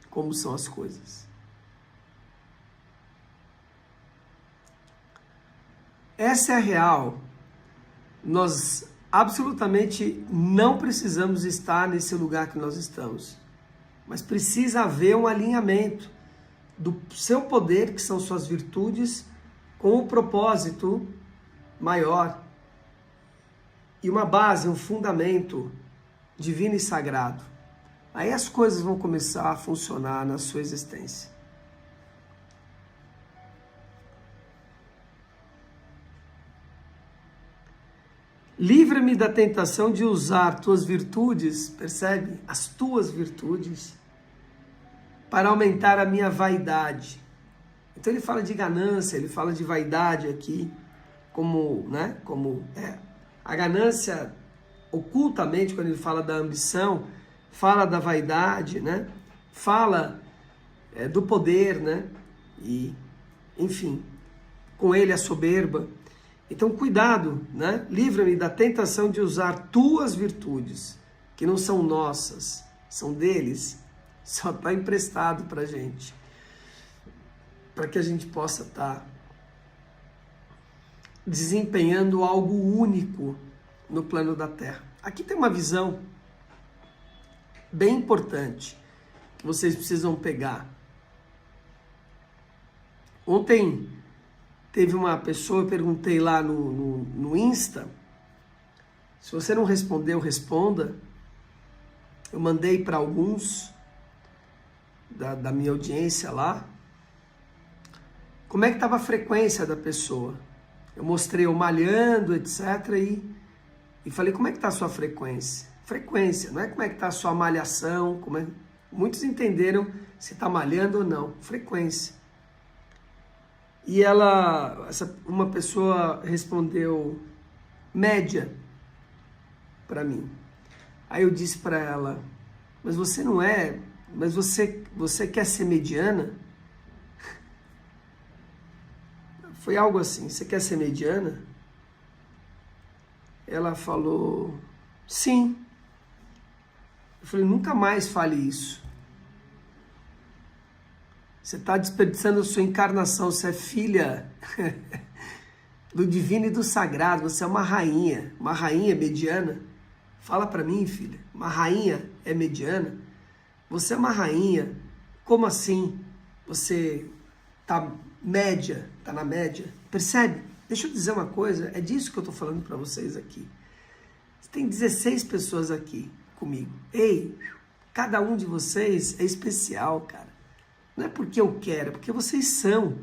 como são as coisas. Essa é a real. Nós absolutamente não precisamos estar nesse lugar que nós estamos. Mas precisa haver um alinhamento do seu poder, que são suas virtudes, com o propósito maior. E uma base, um fundamento divino e sagrado. Aí as coisas vão começar a funcionar na sua existência. Livra-me da tentação de usar tuas virtudes, percebe? As tuas virtudes, para aumentar a minha vaidade. Então ele fala de ganância, ele fala de vaidade aqui, como, né? A ganância, ocultamente, quando ele fala da ambição, fala da vaidade, né? Fala do poder, né? E, enfim, com ele a soberba. Então, cuidado, né? Livra-me da tentação de usar tuas virtudes, que não são nossas, são deles, só está emprestado para a gente, para que a gente possa estar desempenhando algo único no plano da Terra. Aqui tem uma visão bem importante que vocês precisam pegar. Ontem teve uma pessoa, eu perguntei lá no Insta, se você não respondeu, responda. Eu mandei para alguns da minha audiência lá, como é que estava a frequência da pessoa. Eu mostrei eu malhando, etc. E falei, como é que está a sua frequência? Frequência, não é como é que está a sua malhação. Muitos entenderam se está malhando ou não. Frequência. E uma pessoa respondeu média para mim. Aí eu disse para ela, mas você não é, mas você quer ser mediana? Foi algo assim, você quer ser mediana? Ela falou, sim. Eu falei, nunca mais fale isso. Você está desperdiçando a sua encarnação, você é filha do divino e do sagrado, você é uma rainha mediana. Fala para mim, filha, uma rainha é mediana? Você é uma rainha, como assim? Você tá média, tá na média? Percebe? Deixa eu dizer uma coisa, é disso que eu estou falando para vocês aqui. Tem 16 pessoas aqui comigo. Ei, cada um de vocês é especial, cara. Não é porque eu quero, é porque vocês são.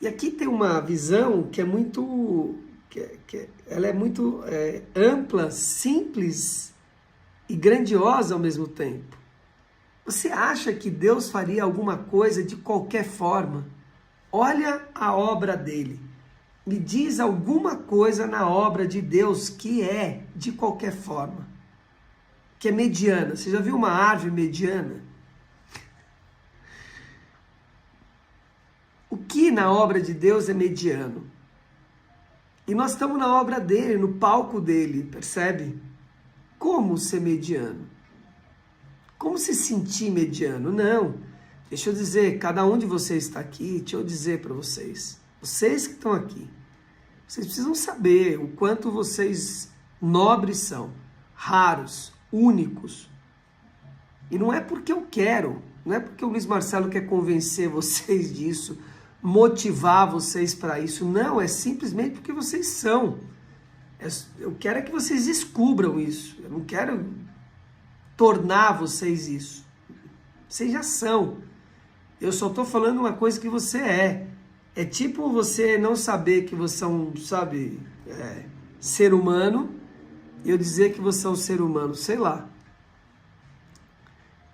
E aqui tem uma visão que é muito... ela é muito ampla, simples e grandiosa ao mesmo tempo. Você acha que Deus faria alguma coisa de qualquer forma? Olha a obra dele. Me diz alguma coisa na obra de Deus que é de qualquer forma. Que é mediana. Você já viu uma árvore mediana? O que na obra de Deus é mediano? E nós estamos na obra dele, no palco dele, percebe? Como ser mediano? Como se sentir mediano? Não. Deixa eu dizer, cada um de vocês está aqui, deixa eu dizer para vocês. Vocês que estão aqui, vocês precisam saber o quanto vocês nobres são, raros, únicos. E não é porque eu quero, não é porque o Luiz Marcelo quer convencer vocês disso, motivar vocês para isso. Não, é simplesmente porque vocês são. Eu quero é que vocês descubram isso. Eu não quero tornar vocês isso. Vocês já são. Eu só estou falando uma coisa que você é. É tipo você não saber que você é um, sabe, ser humano, e eu dizer que você é um ser humano, sei lá.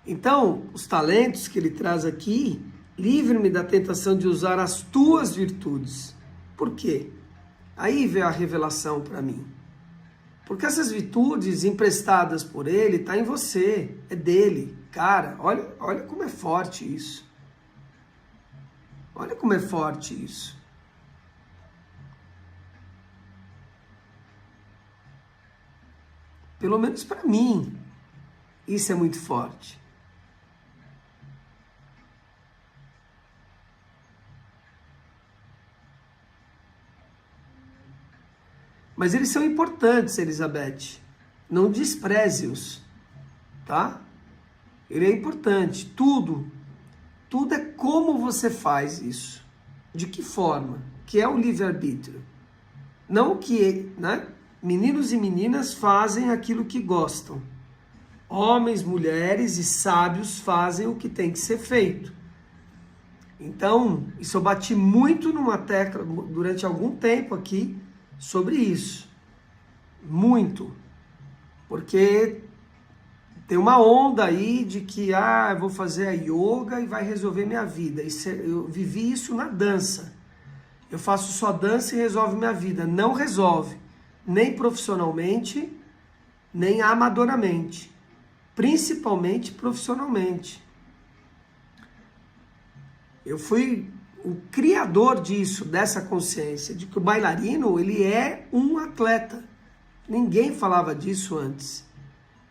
Então, os talentos que ele traz aqui, livre-me da tentação de usar as tuas virtudes. Por quê? Aí veio a revelação para mim. Porque essas virtudes emprestadas por ele tá em você, é dele. Cara, olha como é forte isso. Olha como é forte isso. Pelo menos para mim, isso é muito forte. Mas eles são importantes, Elizabeth. Não despreze-os, tá? Ele é importante. Tudo é como você faz isso. De que forma? Que é o livre-arbítrio. Não que, né? Meninos e meninas fazem aquilo que gostam. Homens, mulheres e sábios fazem o que tem que ser feito. Então, isso eu bati muito numa tecla durante algum tempo aqui, sobre isso, muito, porque tem uma onda aí de que eu vou fazer a yoga e vai resolver minha vida. Eu vivi isso na dança. Eu faço só dança e resolve minha vida. Não resolve, nem profissionalmente, nem amadoramente, principalmente profissionalmente. Eu fui o criador disso, dessa consciência, de que o bailarino, ele é um atleta. Ninguém falava disso antes.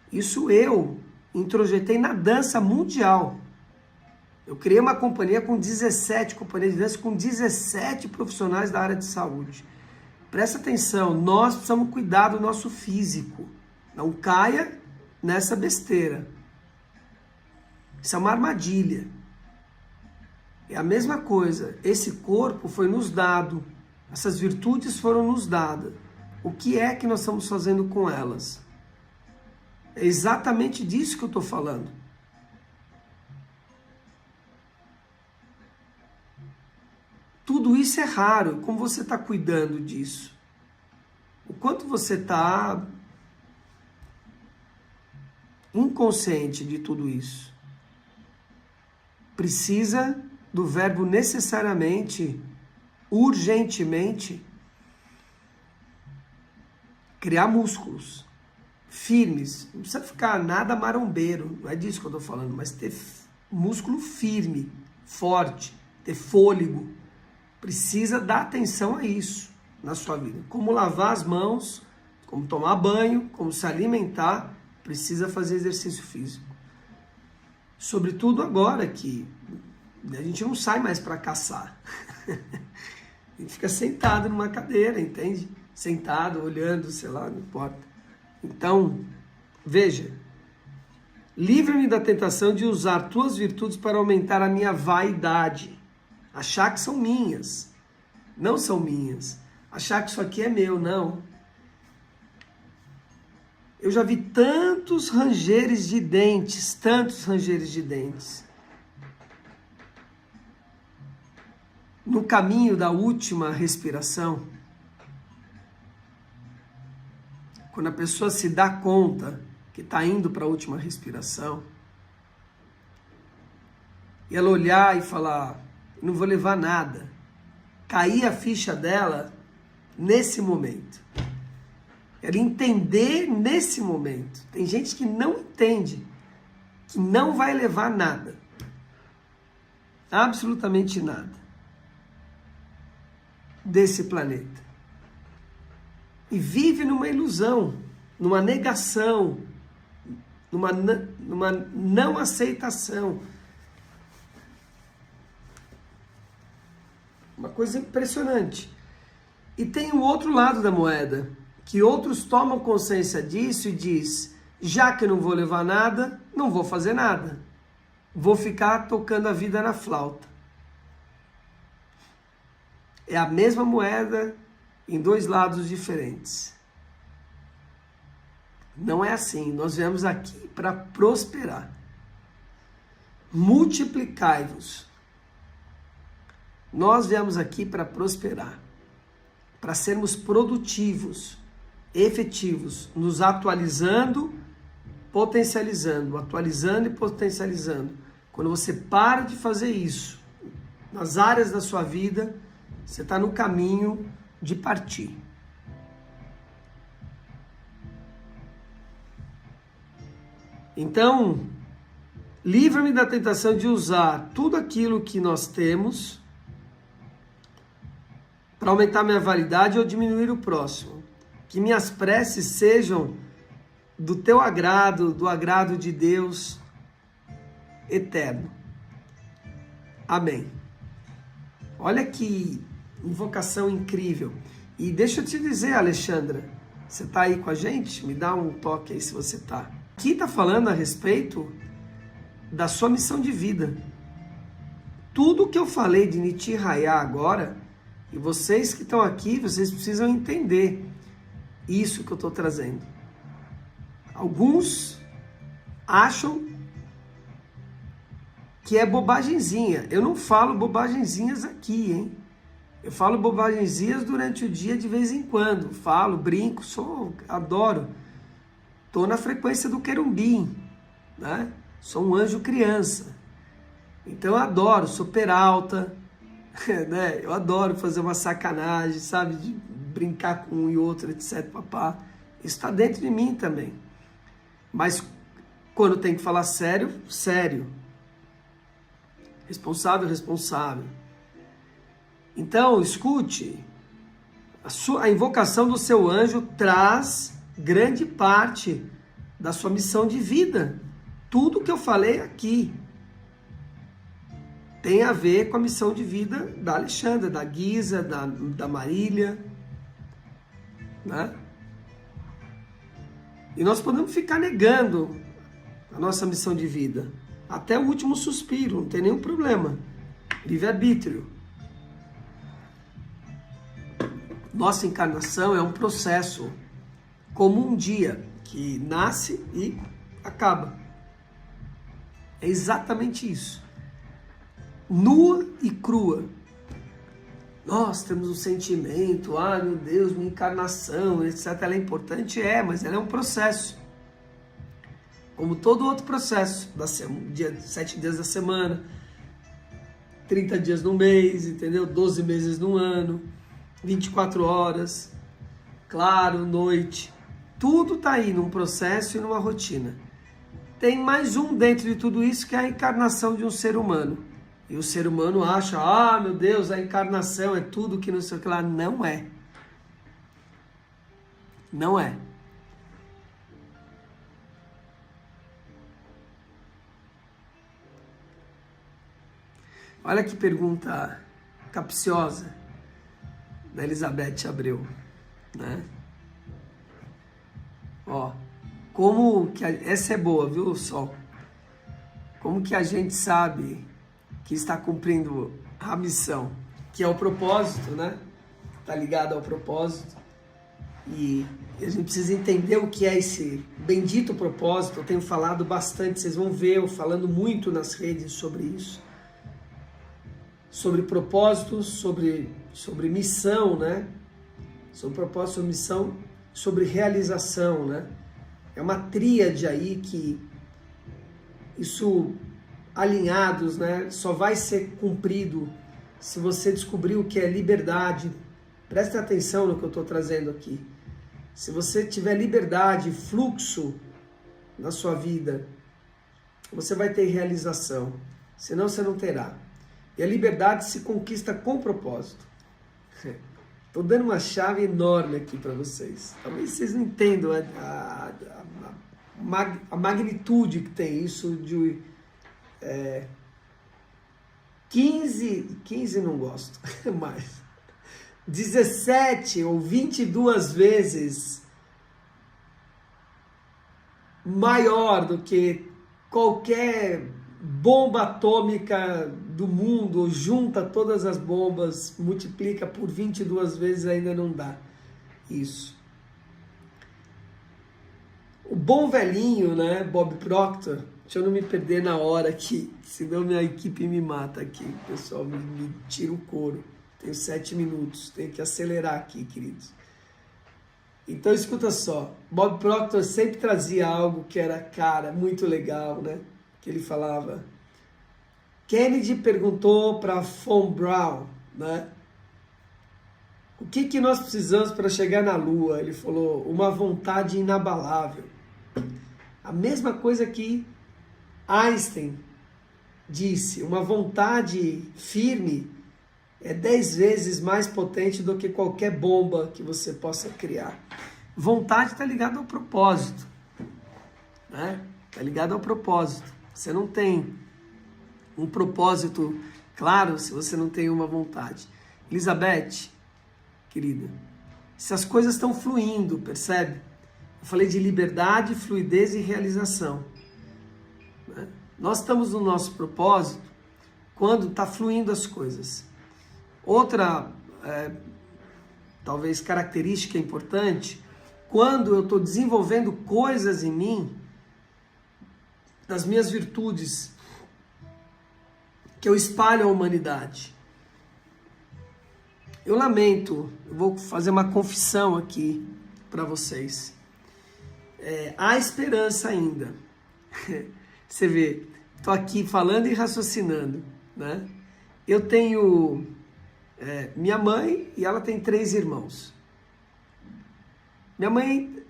Isso eu introjetei na dança mundial. Eu criei uma companhia com 17 companhias de dança, com 17 profissionais da área de saúde. Presta atenção, nós precisamos cuidar do nosso físico. Não caia nessa besteira. Isso é uma armadilha. É a mesma coisa, esse corpo foi nos dado, essas virtudes foram nos dadas. O que é que nós estamos fazendo com elas? É exatamente disso que eu estou falando. Tudo isso é raro, como você está cuidando disso? O quanto você está inconsciente de tudo isso? Precisa do verbo necessariamente, urgentemente, criar músculos firmes. Não precisa ficar nada marombeiro, não é disso que eu estou falando, mas ter músculo firme, forte, ter fôlego. Precisa dar atenção a isso na sua vida. Como lavar as mãos, como tomar banho, como se alimentar, precisa fazer exercício físico. Sobretudo agora que a gente não sai mais para caçar. A gente fica sentado numa cadeira, entende? Sentado, olhando, sei lá, não importa. Então, veja. Livra-me da tentação de usar tuas virtudes para aumentar a minha vaidade. Achar que são minhas. Não são minhas. Achar que isso aqui é meu, não. Eu já vi tantos rangeres de dentes, no caminho da última respiração, quando a pessoa se dá conta que está indo para a última respiração, e ela olhar e falar, não vou levar nada, cair a ficha dela nesse momento. Ela entender nesse momento. Tem gente que não entende, que não vai levar nada. Absolutamente nada. Desse planeta. E vive numa ilusão, numa negação, numa não aceitação. Uma coisa impressionante. E tem o outro lado da moeda, que outros tomam consciência disso e diz, já que eu não vou levar nada, não vou fazer nada. Vou ficar tocando a vida na flauta. é a mesma moeda em dois lados diferentes. Não é assim. Nós viemos aqui para prosperar. Multiplicai-vos. Nós viemos aqui para prosperar, para sermos produtivos, efetivos, nos atualizando, potencializando, atualizando e potencializando. Quando você para de fazer isso, nas áreas da sua vida, você está no caminho de partir. Então, livra-me da tentação de usar tudo aquilo que nós temos para aumentar minha validade ou diminuir o próximo. Que minhas preces sejam do teu agrado, do agrado de Deus eterno. Amém. Olha que invocação incrível. E deixa eu te dizer, Alexandra, você está aí com a gente? Me dá um toque aí se você está. Aqui está falando a respeito da sua missão de vida. Tudo que eu falei de Niti Raya agora, e vocês que estão aqui, vocês precisam entender isso que eu estou trazendo. Alguns acham que é bobagenzinha. Eu não falo bobagenzinhas aqui, hein? Eu falo bobagenzinhas durante o dia de vez em quando. Falo, brinco, adoro. Estou na frequência do querubim, né? Sou um anjo criança. Então eu adoro, sou peralta, né? Eu adoro fazer uma sacanagem, sabe? De brincar com um e outro, etc. Papá. Isso está dentro de mim também. Mas quando tem que falar sério, sério. Responsável, responsável. Então, escute. A invocação do seu anjo traz grande parte da sua missão de vida. Tudo que eu falei aqui tem a ver com a missão de vida da Alexandra, da Guisa, da Marília, né? E nós podemos ficar negando a nossa missão de vida até o último suspiro, não tem nenhum problema. Livre-arbítrio. Nossa encarnação é um processo, como um dia que nasce e acaba. É exatamente isso. Nua e crua. Nós temos um sentimento, meu Deus, minha encarnação, etc. Ela é importante, mas ela é um processo. Como todo outro processo, 7 dias da semana, 30 dias no mês, entendeu? 12 meses no ano, 24 horas, claro, noite. Tudo está aí num processo e numa rotina. Tem mais um dentro de tudo isso que é a encarnação de um ser humano. E o ser humano acha, meu Deus, a encarnação é tudo que não sei o que lá. Não é. Não é. Olha que pergunta capciosa da Elizabeth Abreu, né? Como que essa é boa, viu, Sol? Como que a gente sabe que está cumprindo a missão, que é o propósito, né? Tá ligado ao propósito. E a gente precisa entender o que é esse bendito propósito. Eu tenho falado bastante, vocês vão ver eu falando muito nas redes sobre isso. Sobre propósito, sobre missão, né? Sobre propósito, sobre missão, sobre realização, né? É uma tríade aí que isso alinhados, né? Só vai ser cumprido se você descobrir o que é liberdade. Presta atenção no que eu estou trazendo aqui. Se você tiver liberdade, fluxo na sua vida, você vai ter realização. Senão você não terá. E a liberdade se conquista com propósito. Estou dando uma chave enorme aqui para vocês. Talvez vocês não entendam a magnitude que tem isso de 15 não gosto, mas 17 ou 22 vezes maior do que qualquer bomba atômica do mundo, junta todas as bombas, multiplica por 22 vezes, ainda não dá isso. O bom velhinho, né, Bob Proctor, deixa eu não me perder na hora aqui, senão minha equipe me mata aqui, o pessoal me tira o couro. Tenho 7 minutos, tenho que acelerar aqui, queridos. Então escuta só, Bob Proctor sempre trazia algo que era, cara, muito legal, né? Que ele falava. Kennedy perguntou para Von Braun, né? O que nós precisamos para chegar na Lua? Ele falou, uma vontade inabalável. A mesma coisa que Einstein disse, uma vontade firme é 10 vezes mais potente do que qualquer bomba que você possa criar. Vontade está ligada ao propósito, né? Está ligado ao propósito. Você não tem um propósito claro se você não tem uma vontade. Elizabeth, querida, se as coisas estão fluindo, percebe? Eu falei de liberdade, fluidez e realização, né? Nós estamos no nosso propósito quando está fluindo as coisas. Outra, talvez, característica importante, quando eu estou desenvolvendo coisas em mim, das minhas virtudes, que eu espalho à humanidade. Eu lamento, eu vou fazer uma confissão aqui para vocês. Há esperança ainda. Você vê, estou aqui falando e raciocinando, né? Eu tenho minha mãe e ela tem 3 irmãos. Minha mãe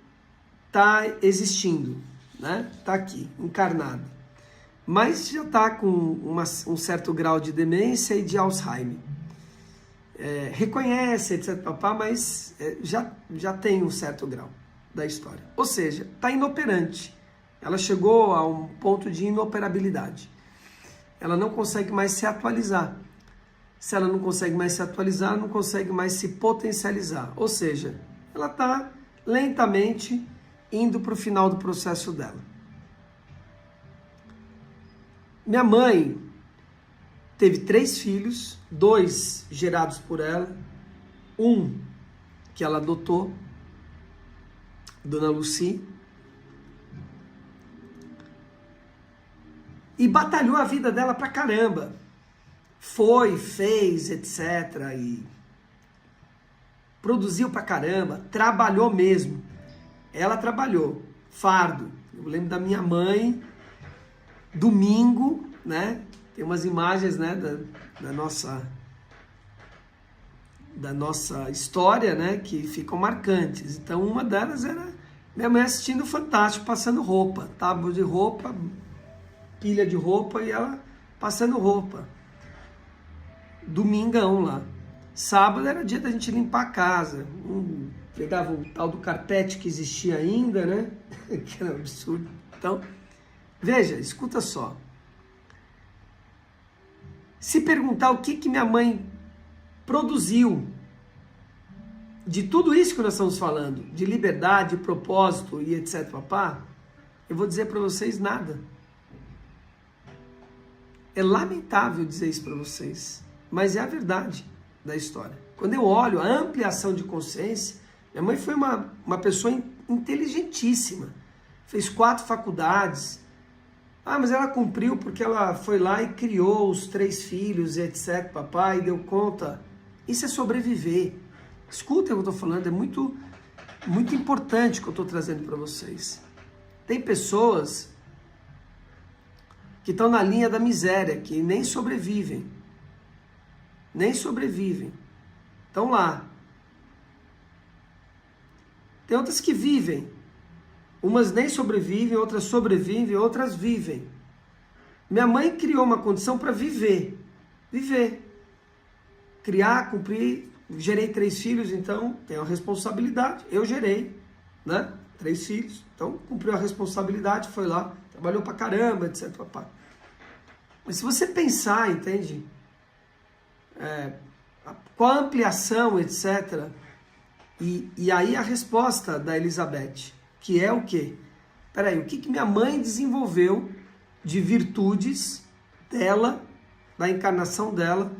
está existindo, né? Está aqui, encarnada. Mas já está com um certo grau de demência e de Alzheimer. Reconhece, etc, papá, mas já tem um certo grau da história. Ou seja, está inoperante. Ela chegou a um ponto de inoperabilidade. Ela não consegue mais se atualizar. Se ela não consegue mais se atualizar, ela não consegue mais se potencializar. Ou seja, ela está lentamente indo para o final do processo dela. Minha mãe teve 3 filhos, 2 gerados por ela, um que ela adotou, Dona Lucy, e batalhou a vida dela pra caramba. Foi, fez, etc. E produziu pra caramba, trabalhou mesmo. Ela trabalhou, fardo. Eu lembro da minha mãe, domingo, né? Tem umas imagens, né, da nossa história, né, que ficam marcantes. Então, uma delas era minha mãe assistindo o Fantástico, passando roupa, tábua de roupa, pilha de roupa e ela passando roupa. Domingão lá. Sábado era dia da gente limpar a casa. Pegava o tal do carpete que existia ainda, né? Que era absurdo. Então, veja, escuta só. Se perguntar o que minha mãe produziu de tudo isso que nós estamos falando, de liberdade, propósito e etc, papá, eu vou dizer para vocês nada. É lamentável dizer isso para vocês, mas é a verdade da história. Quando eu olho a ampliação de consciência, minha mãe foi uma pessoa inteligentíssima, fez 4 faculdades. Ah, mas ela cumpriu porque ela foi lá e criou os 3 filhos e etc, papai, e deu conta. Isso é sobreviver. Escuta o que eu estou falando, é muito, muito importante o que eu estou trazendo para vocês. Tem pessoas que estão na linha da miséria, que nem sobrevivem. Nem sobrevivem. Estão lá. Tem outras que vivem. Umas nem sobrevivem, outras sobrevivem, outras vivem. Minha mãe criou uma condição para viver. Viver. Criar, cumprir. Gerei 3 filhos, então tenho a responsabilidade. Eu gerei, né? 3 filhos. Então cumpriu a responsabilidade, foi lá, trabalhou pra caramba, etc. Papai. Mas se você pensar, entende? Com a ampliação, etc. E aí a resposta da Elizabeth, que é o quê? Peraí, o que minha mãe desenvolveu de virtudes dela, da encarnação dela,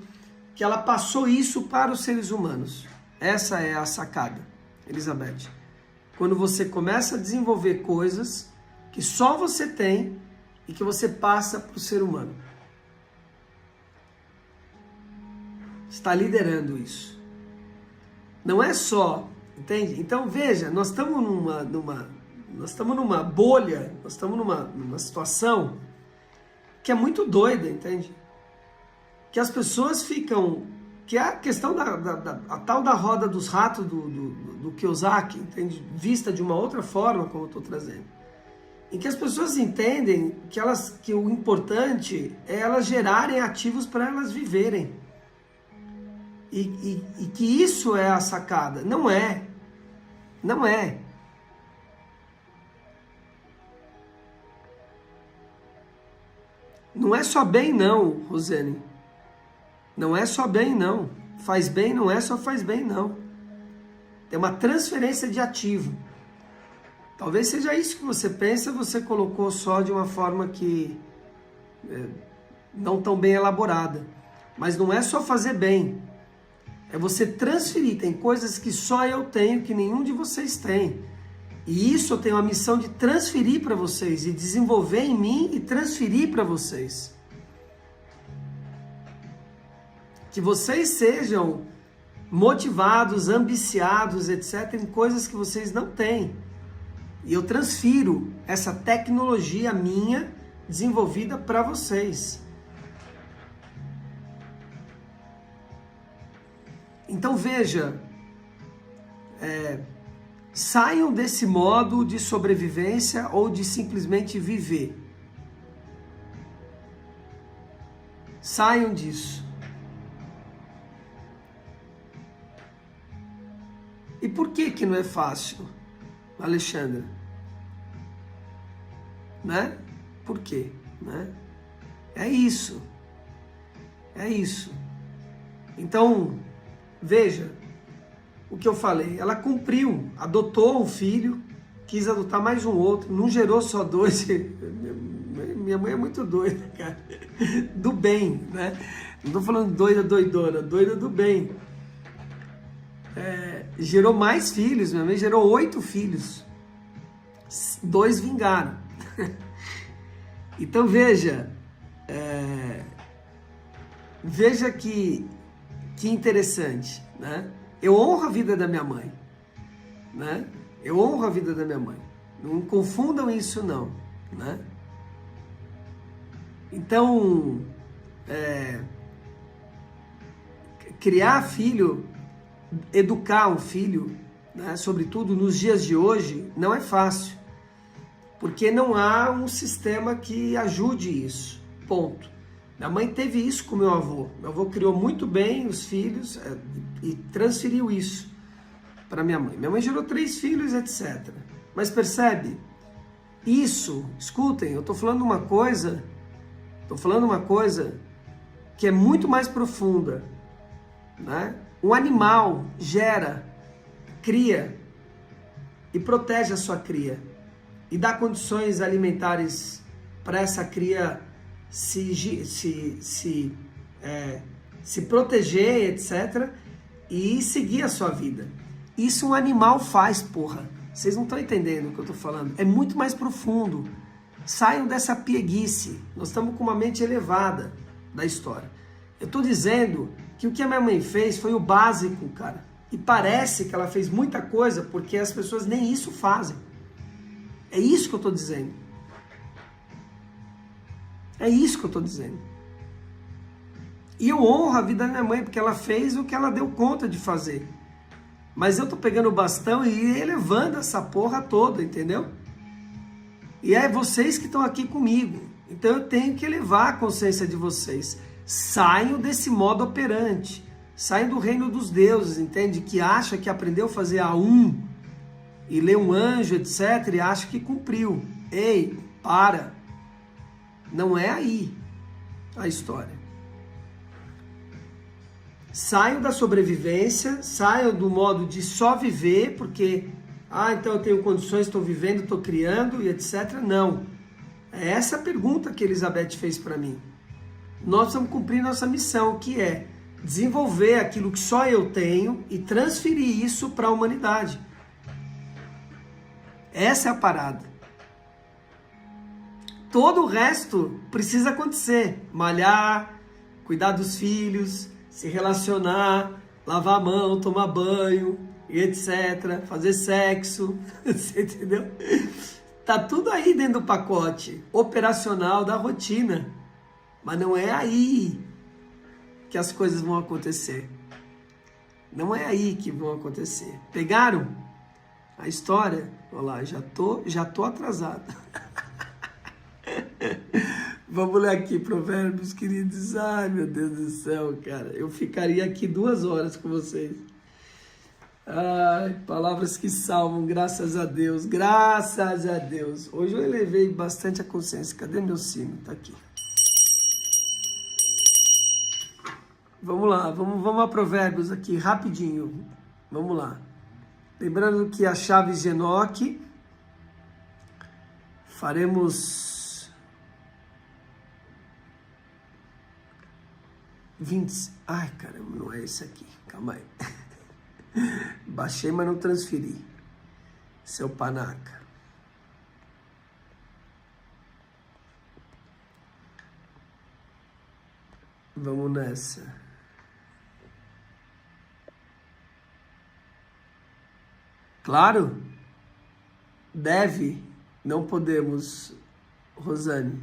que ela passou isso para os seres humanos. Essa é a sacada, Elizabeth. Quando você começa a desenvolver coisas que só você tem e que você passa para o ser humano. Está liderando isso. Não é só, entende? Então veja, nós estamos numa bolha, nós estamos numa situação que é muito doida, entende? Que as pessoas ficam, que é a questão a tal da roda dos ratos do Kiyosaki, entende? Vista de uma outra forma, como eu estou trazendo. Em que as pessoas entendem que o importante é elas gerarem ativos para elas viverem. E que isso é a sacada. Não é. Não é. Não é só bem não, Rosane. Não é só bem não. Faz bem não é só faz bem não. Tem uma transferência de ativo. Talvez seja isso que você pensa, você colocou só de uma forma que não tão bem elaborada. Mas não é só fazer bem. É você transferir. Tem coisas que só eu tenho, que nenhum de vocês tem. E isso eu tenho a missão de transferir para vocês, e desenvolver em mim e transferir para vocês. Que vocês sejam motivados, ambiciados, etc., em coisas que vocês não têm. E eu transfiro essa tecnologia minha, desenvolvida para vocês. Então veja, saiam desse modo de sobrevivência ou de simplesmente viver. Saiam disso. E por que não é fácil, Alexandra? Né? Por quê? Né? É isso. É isso. Então, veja o que eu falei. Ela cumpriu, adotou um filho, quis adotar mais um outro, não gerou só dois. Minha mãe é muito doida, cara. Do bem, né? Não estou falando doida, doidona, doida do bem. Gerou mais filhos, minha mãe gerou 8 filhos. 2 vingaram. Então veja, veja que interessante, né? Eu honro a vida da minha mãe, né? Eu honro a vida da minha mãe. Não confundam isso não, né? Então, criar filho, educar um filho, né, sobretudo nos dias de hoje, não é fácil, porque não há um sistema que ajude isso, ponto. Minha mãe teve isso com meu avô. Meu avô criou muito bem os filhos e transferiu isso para minha mãe. Minha mãe gerou 3 filhos, etc. Mas percebe? Isso, escutem, eu estou falando uma coisa que é muito mais profunda, né? Um animal gera, cria e protege a sua cria e dá condições alimentares para essa cria se proteger, etc., e seguir a sua vida. Isso um animal faz, porra. Vocês não estão entendendo o que eu estou falando. É muito mais profundo. Saiam dessa pieguice. Nós estamos com uma mente elevada da história. Eu estou dizendo que o que a minha mãe fez foi o básico, cara. E parece que ela fez muita coisa porque as pessoas nem isso fazem. É isso que eu estou dizendo. É isso que eu estou dizendo. E eu honro a vida da minha mãe porque ela fez o que ela deu conta de fazer. Mas eu estou pegando o bastão e elevando essa porra toda, entendeu? E é vocês que estão aqui comigo. Então eu tenho que elevar a consciência de vocês. Saiam desse modo operante. Saiam do reino dos deuses, entende? Que acha que aprendeu a fazer A1 e ler um anjo, etc. E acha que cumpriu. Ei, para. Não é aí a história. Saiam da sobrevivência, saiam do modo de só viver, porque, então eu tenho condições, estou vivendo, estou criando e etc. Não. É essa a pergunta que Elizabeth fez para mim. Nós precisamos cumprir nossa missão, que é desenvolver aquilo que só eu tenho e transferir isso para a humanidade. Essa é a parada. Todo o resto precisa acontecer. Malhar, cuidar dos filhos, se relacionar, lavar a mão, tomar banho, e etc. Fazer sexo, você entendeu? Tá tudo aí dentro do pacote operacional da rotina. Mas não é aí que as coisas vão acontecer. Não é aí que vão acontecer. Pegaram a história? Olha lá, já tô atrasado. Vamos ler aqui Provérbios, queridos. Ai, meu Deus do céu, cara. Eu ficaria aqui 2 horas com vocês. Ai, palavras que salvam, graças a Deus. Graças a Deus. Hoje eu elevei bastante a consciência. Cadê meu sino? Tá aqui. Vamos lá, vamos a Provérbios aqui, rapidinho. Vamos lá. Lembrando que a chave de Enoque, faremos 20... Ai, caramba, não é esse aqui. Calma aí. Baixei, mas não transferi. Seu panaca. Vamos nessa. Claro, deve, não podemos, Rosane.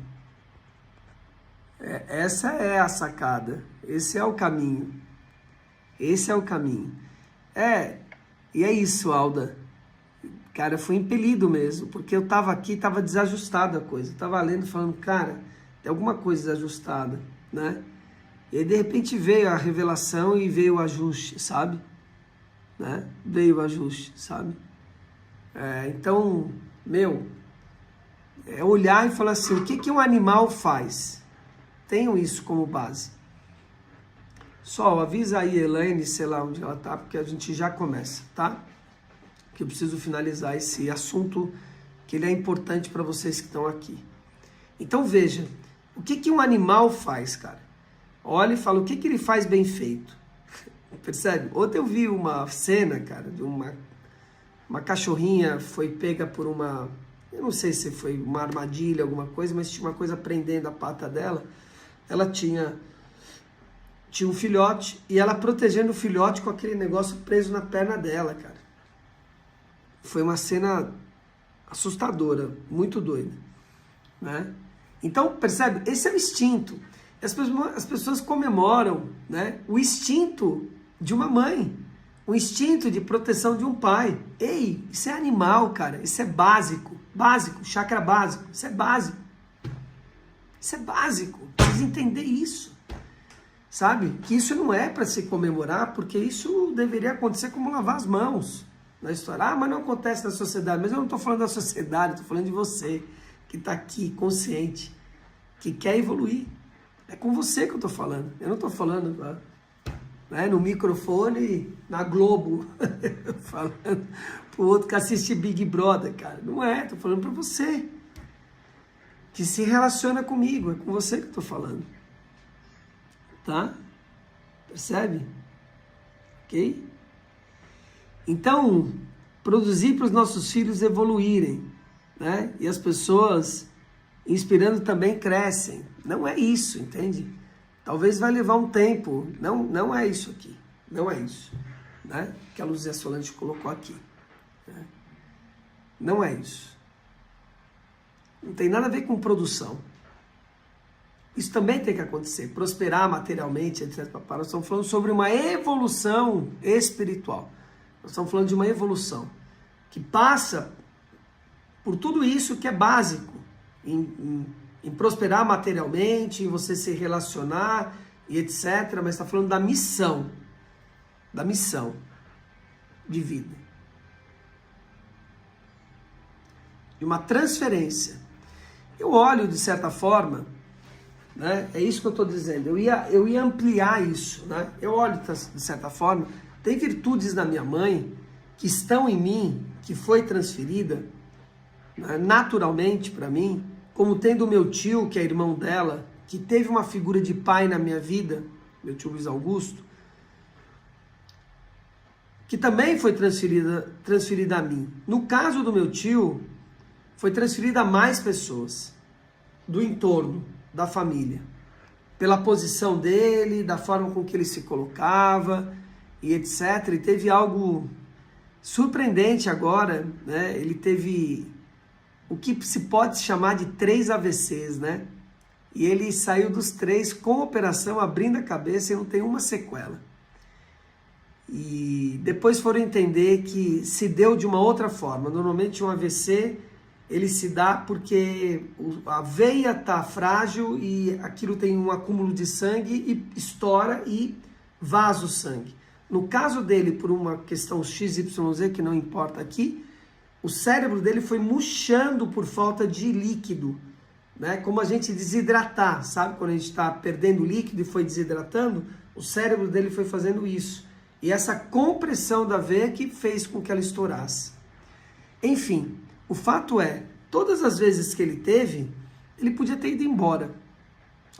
Essa é a sacada, esse é o caminho, esse é o caminho. E é isso, Alda. Cara, eu fui impelido mesmo, porque eu tava aqui, tava desajustada a coisa, tava lendo, falando, cara, tem alguma coisa desajustada, né? E aí, de repente, veio a revelação e veio o ajuste, sabe? Né? Veio o ajuste, sabe? Então, é olhar e falar assim, o que um animal faz? Tenham isso como base. Só avisa aí, Elaine, sei lá onde ela tá, porque a gente já começa, tá? Que eu preciso finalizar esse assunto, que ele é importante para vocês que estão aqui. Então, veja, o que um animal faz, cara? Olha e fala, o que ele faz bem feito? Percebe? Ontem eu vi uma cena, cara, de uma cachorrinha foi pega por uma... Eu não sei se foi uma armadilha, alguma coisa, mas tinha uma coisa prendendo a pata dela. Ela tinha um filhote e ela protegendo o filhote com aquele negócio preso na perna dela, cara. Foi uma cena assustadora, muito doida, né? Então, percebe? Esse é o instinto. As pessoas comemoram, né, o instinto de uma mãe, o instinto de proteção de um pai. Ei, isso é animal, cara. Isso é básico. Básico, chakra básico. Isso é básico. Isso é básico. Precisa entender isso. Sabe? Que isso não é para se comemorar, porque isso deveria acontecer como lavar as mãos na história. Ah, mas não acontece na sociedade. Mas eu não estou falando da sociedade, estou falando de você, que está aqui, consciente, que quer evoluir. É com você que eu estou falando. Eu não estou falando, né, no microfone, na Globo, falando pro outro que assiste Big Brother, cara. Não é, estou falando para você, que se relaciona comigo. É com você que eu estou falando. Tá? Percebe? Ok? Então, produzir para os nossos filhos evoluírem, né? E as pessoas, inspirando, também crescem. Não é isso, entende? Talvez vai levar um tempo. Não é isso aqui. Não é isso, né? Que a Luzia Solante colocou aqui, né? Não é isso. Não tem nada a ver com produção. Isso também tem que acontecer. Prosperar materialmente, etc. Nós estamos falando sobre uma evolução espiritual. Nós estamos falando de uma evolução que passa por tudo isso que é básico em prosperar materialmente, em você se relacionar e etc. Mas está falando da missão de vida. De uma transferência. Eu olho, de certa forma, né? É isso que eu estou dizendo. Eu ia ampliar isso, né? Eu olho, de certa forma, tem virtudes na minha mãe que estão em mim, que foi transferida, né, naturalmente para mim, como tendo meu tio, que é irmão dela, que teve uma figura de pai na minha vida, meu tio Luiz Augusto, que também foi transferida a mim. No caso do meu tio, foi transferida a mais pessoas do entorno, da família, pela posição dele, da forma com que ele se colocava e etc. E teve algo surpreendente agora, né? Ele teve o que se pode chamar de 3 AVCs, né? E ele saiu dos 3 com operação, abrindo a cabeça e não tem uma sequela. E depois foram entender que se deu de uma outra forma. Normalmente um AVC, ele se dá porque a veia está frágil e aquilo tem um acúmulo de sangue e estoura e vaza o sangue. No caso dele, por uma questão XYZ, que não importa aqui, o cérebro dele foi murchando por falta de líquido, né? Como a gente desidratar, sabe? Quando a gente está perdendo líquido e foi desidratando, o cérebro dele foi fazendo isso. E essa compressão da veia que fez com que ela estourasse. Enfim, o fato é, todas as vezes que ele teve, ele podia ter ido embora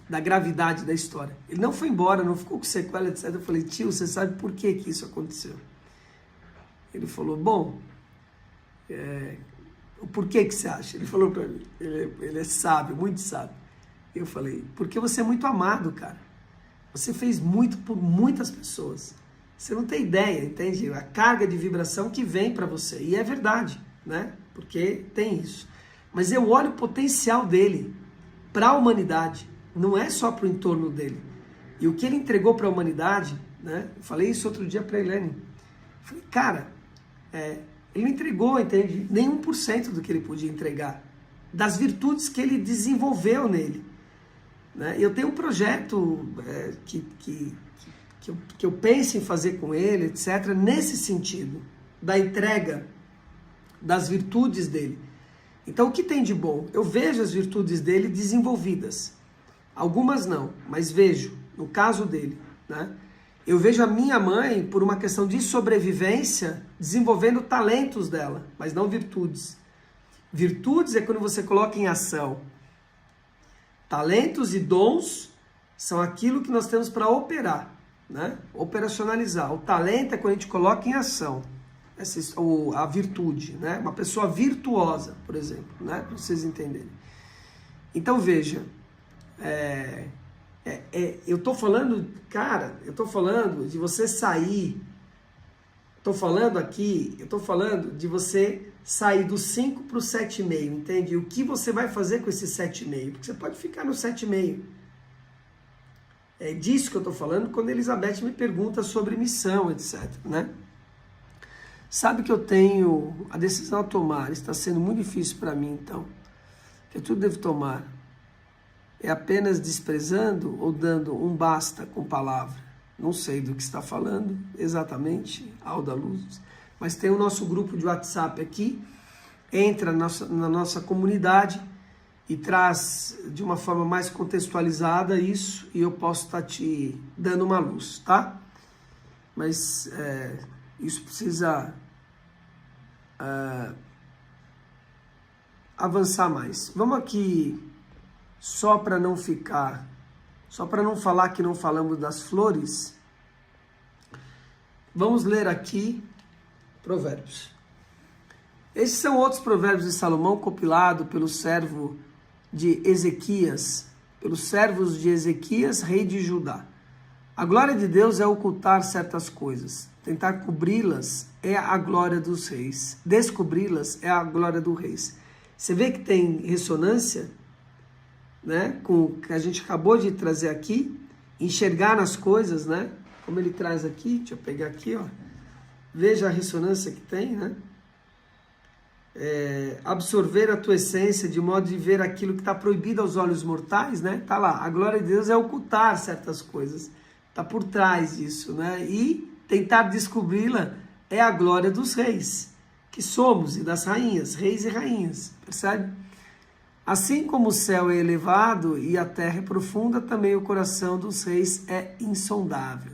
da gravidade da história. Ele não foi embora, não ficou com sequela, etc. Eu falei, tio, você sabe por que que isso aconteceu? Ele falou, bom, por que que você acha? Ele falou para mim, ele é sábio, muito sábio. Eu falei, porque você é muito amado, cara. Você fez muito por muitas pessoas. Você não tem ideia, entende? A carga de vibração que vem para você. E é verdade, né? Porque tem isso. Mas eu olho o potencial dele para a humanidade. Não é só para o entorno dele. E o que ele entregou para a humanidade, né? Eu falei isso outro dia para a Helene. Eu falei, cara, ele não entregou, entende? Nem 1% do que ele podia entregar. Das virtudes que ele desenvolveu nele. Né? Eu tenho um projeto que eu penso em fazer com ele, etc., nesse sentido, da entrega das virtudes dele. Então, o que tem de bom? Eu vejo as virtudes dele desenvolvidas. Algumas não, mas vejo, no caso dele, né? Eu vejo a minha mãe, por uma questão de sobrevivência, desenvolvendo talentos dela, mas não virtudes. Virtudes é quando você coloca em ação. Talentos e dons são aquilo que nós temos para operar, né? Operacionalizar. O talento é quando a gente coloca em ação a virtude, né? Uma pessoa virtuosa, por exemplo, né? Para vocês entenderem. Então veja, eu estou falando, cara, eu estou falando de você sair, estou falando de você sair do 5 para o 7,5, entende? E o que você vai fazer com esse 7,5? Porque você pode ficar no 7,5. É disso que eu estou falando quando a Elizabeth me pergunta sobre missão, etc, né? Sabe que eu tenho a decisão a tomar, está sendo muito difícil para mim, então. Que tudo devo tomar. É apenas desprezando ou dando um basta com palavra? Não sei do que está falando exatamente, Alda Luz, mas tem o nosso grupo de WhatsApp aqui, entra na nossa comunidade e traz de uma forma mais contextualizada isso e eu posso estar te dando uma luz, tá? Mas isso precisa avançar mais. Vamos aqui, só para não falar que não falamos das flores, vamos ler aqui Provérbios. Esses são outros provérbios de Salomão compilado pelo servo de Ezequias, pelos servos de Ezequias, rei de Judá. A glória de Deus é ocultar certas coisas. Tentar cobri-las é a glória dos reis. Descobri-las é a glória dos reis. Você vê que tem ressonância, né, com o que a gente acabou de trazer aqui, enxergar nas coisas, né, como ele traz aqui, deixa eu pegar aqui, ó, veja a ressonância que tem, né, absorver a tua essência de modo de ver aquilo que está proibido aos olhos mortais, né, tá lá, a glória de Deus é ocultar certas coisas, tá por trás disso, né, e tentar descobri-la é a glória dos reis, que somos, e das rainhas, reis e rainhas, percebe? Assim como o céu é elevado e a terra é profunda, também o coração dos reis é insondável.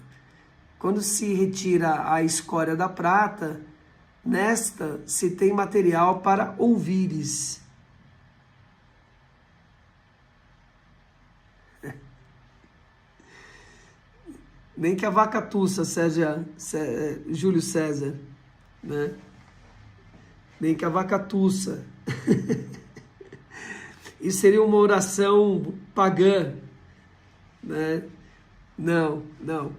Quando se retira a escória da prata, nesta se tem material para ouvires. Nem que a vaca tussa seja Júlio César, né? Nem que a vaca tussa. Isso seria uma oração pagã, né? Não, não,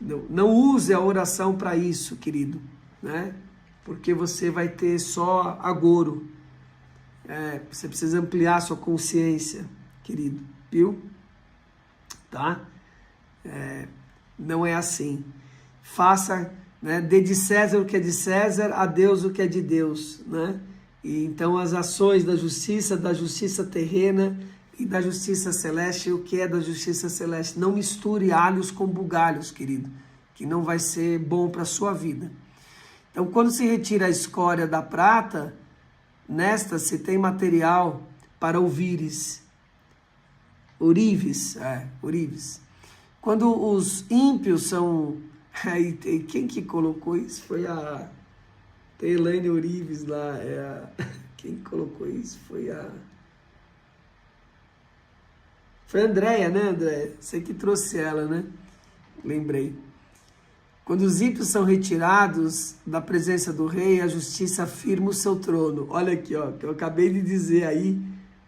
não. Não use a oração para isso, querido, né? Porque você vai ter só agouro. Você precisa ampliar sua consciência, querido, viu? Tá? Não é assim. Faça, né? Dê de César o que é de César, a Deus o que é de Deus, né? E então as ações da justiça terrena e da justiça celeste, o que é da justiça celeste. Não misture alhos com bugalhos, querido, que não vai ser bom para a sua vida. Então, quando se retira a escória da prata, nesta se tem material para ourives. Quando os ímpios são... Quem que colocou isso? Foi a... Tem Elaine Ourives lá. Quem colocou isso? Foi a Andréia, né, Andréia? Você que trouxe ela, né? Lembrei. Quando os ímpios são retirados da presença do rei, a justiça afirma o seu trono. Olha aqui, ó, que eu acabei de dizer aí,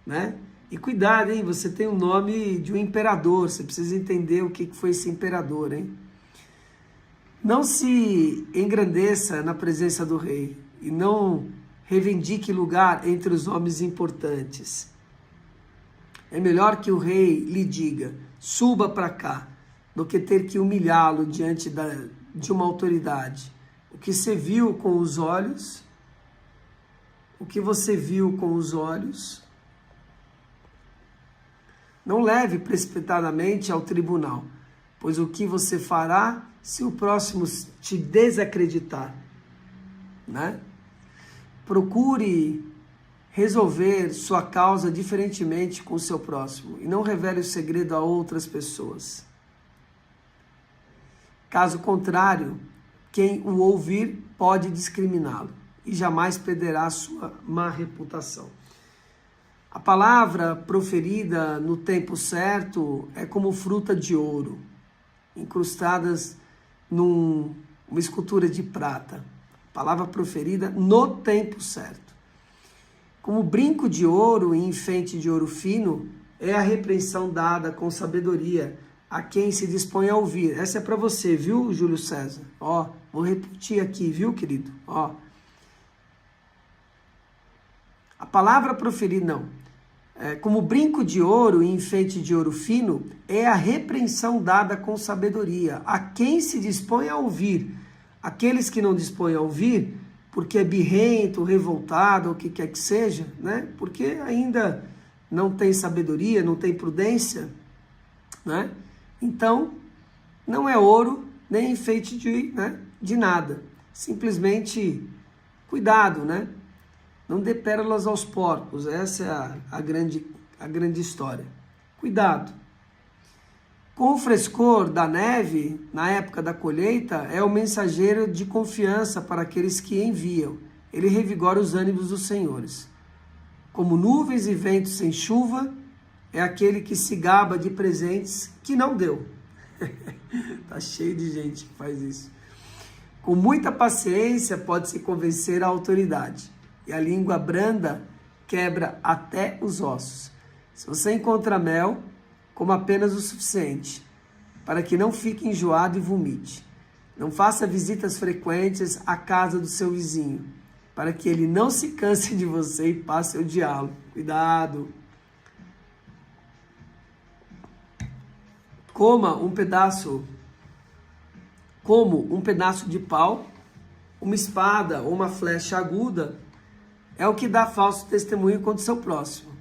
né? E cuidado, hein? Você tem o nome de um imperador. Você precisa entender o que foi esse imperador, hein? Não se engrandeça na presença do rei e não reivindique lugar entre os homens importantes. É melhor que o rei lhe diga, suba para cá, do que ter que humilhá-lo diante de uma autoridade. O que você viu com os olhos, não leve precipitadamente ao tribunal, pois o que você fará se o próximo te desacreditar, né? Procure resolver sua causa diferentemente com o seu próximo e não revele o segredo a outras pessoas. Caso contrário, quem o ouvir pode discriminá-lo e jamais perderá sua má reputação. A palavra proferida no tempo certo é como fruta de ouro, incrustadas numa escultura de prata. Palavra proferida no tempo certo. Como brinco de ouro e enfeite de ouro fino, é a repreensão dada com sabedoria a quem se dispõe a ouvir. Essa é para você, viu, Júlio César? Ó, vou repetir aqui, viu, querido? Ó. A palavra proferida, não. Como brinco de ouro e enfeite de ouro fino, é a repreensão dada com sabedoria a quem se dispõe a ouvir. Aqueles que não dispõem a ouvir, porque é birrento, revoltado, ou o que quer que seja, né? Porque ainda não tem sabedoria, não tem prudência, né? Então, não é ouro, nem enfeite de nada. Simplesmente, cuidado, né? Não dê pérolas aos porcos, essa é a grande história. Cuidado. Com o frescor da neve, na época da colheita, é o mensageiro de confiança para aqueles que enviam. Ele revigora os ânimos dos senhores. Como nuvens e ventos sem chuva, é aquele que se gaba de presentes que não deu. Tá cheio de gente que faz isso. Com muita paciência pode-se convencer a autoridade. E a língua branda quebra até os ossos. Se você encontra mel, coma apenas o suficiente, para que não fique enjoado e vomite. Não faça visitas frequentes à casa do seu vizinho, para que ele não se canse de você e passe a odiá-lo. Cuidado. Como um pedaço de pau, uma espada ou uma flecha aguda é o que dá falso testemunho contra o seu próximo.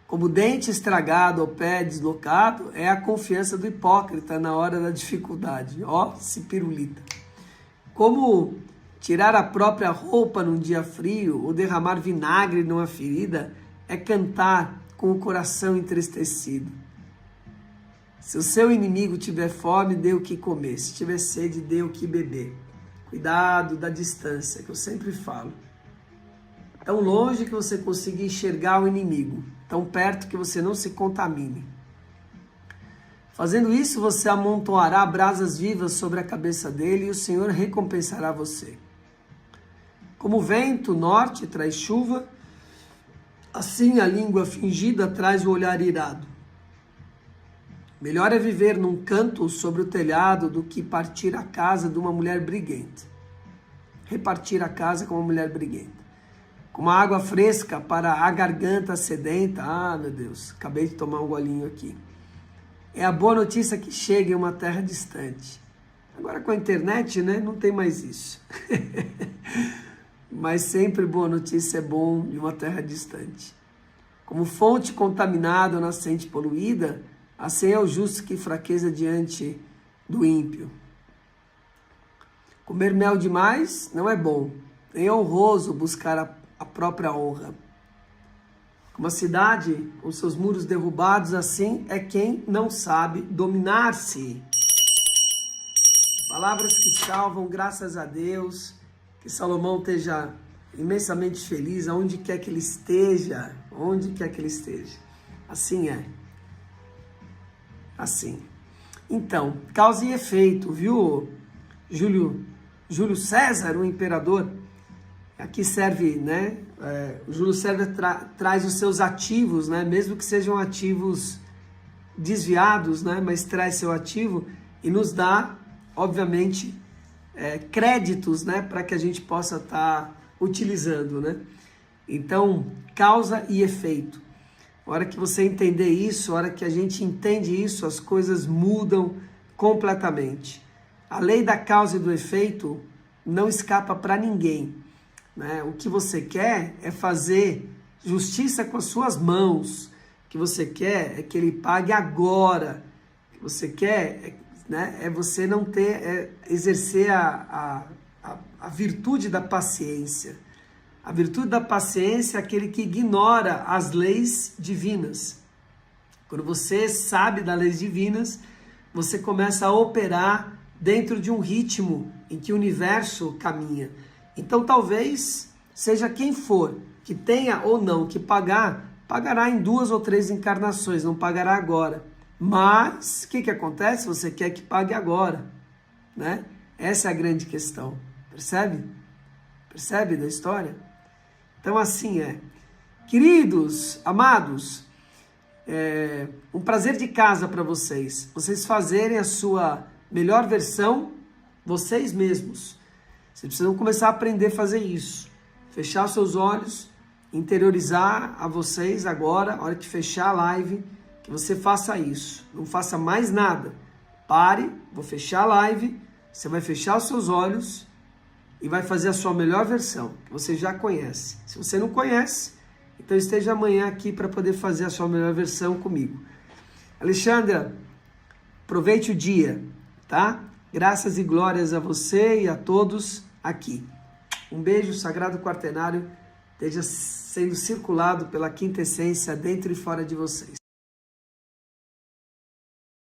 Como dente estragado ou pé deslocado, é a confiança do hipócrita na hora da dificuldade. Ó, se pirulita. Como tirar a própria roupa num dia frio ou derramar vinagre numa ferida é cantar com o coração entristecido. Se o seu inimigo tiver fome, dê o que comer. Se tiver sede, dê o que beber. Cuidado da distância, que eu sempre falo. Tão longe que você consiga enxergar o inimigo, tão perto que você não se contamine. Fazendo isso, você amontoará brasas vivas sobre a cabeça dele e o Senhor recompensará você. Como o vento norte traz chuva, assim a língua fingida traz o olhar irado. Melhor é viver num canto sobre o telhado do que partir a casa de uma mulher briguenta. Repartir a casa com uma mulher briguenta. Como a água fresca para a garganta sedenta. Ah, meu Deus, acabei de tomar um golinho aqui. É a boa notícia que chega em uma terra distante. Agora com a internet, né, não tem mais isso. Mas sempre boa notícia é bom de uma terra distante. Como fonte contaminada ou nascente poluída, assim é o justo que fraqueza diante do ímpio. Comer mel demais não é bom, nem é honroso buscar a própria honra. Uma cidade com seus muros derrubados, assim é quem não sabe dominar-se. Palavras que salvam, graças a Deus. Que Salomão esteja imensamente feliz aonde quer que ele esteja. Onde quer que ele esteja. Assim é. Assim. Então, causa e efeito, viu, Júlio César, o imperador? Aqui serve, né? O Júlio César traz os seus ativos, né? Mesmo que sejam ativos desviados, né? Mas traz seu ativo e nos dá, obviamente, créditos, né? Para que a gente possa estar utilizando, né? Então, causa e efeito. A hora que você entender isso, a hora que a gente entende isso, as coisas mudam completamente. A lei da causa e do efeito não escapa para ninguém. Né? O que você quer é fazer justiça com as suas mãos. O que você quer é que ele pague agora. O que você quer é você não exercer a virtude da paciência. A virtude da paciência é aquele que ignora as leis divinas. Quando você sabe das leis divinas, você começa a operar dentro de um ritmo em que o universo caminha. Então talvez seja quem for, que tenha ou não que pagar, pagará em 2 ou 3 encarnações, não pagará agora. Mas o que acontece? Você quer que pague agora, né? Essa é a grande questão, percebe? Percebe da história? Então assim é. Queridos, amados, um prazer de casa para vocês fazerem a sua melhor versão, vocês mesmos. Vocês precisam começar a aprender a fazer isso. Fechar seus olhos, interiorizar a vocês agora, a hora que fechar a live, que você faça isso. Não faça mais nada. Pare, vou fechar a live, você vai fechar os seus olhos e vai fazer a sua melhor versão, que você já conhece. Se você não conhece, então esteja amanhã aqui para poder fazer a sua melhor versão comigo. Alexandra, aproveite o dia, tá? Graças e glórias a você e a todos aqui. Um beijo, Sagrado Quaternário esteja sendo circulado pela quinta essência dentro e fora de vocês.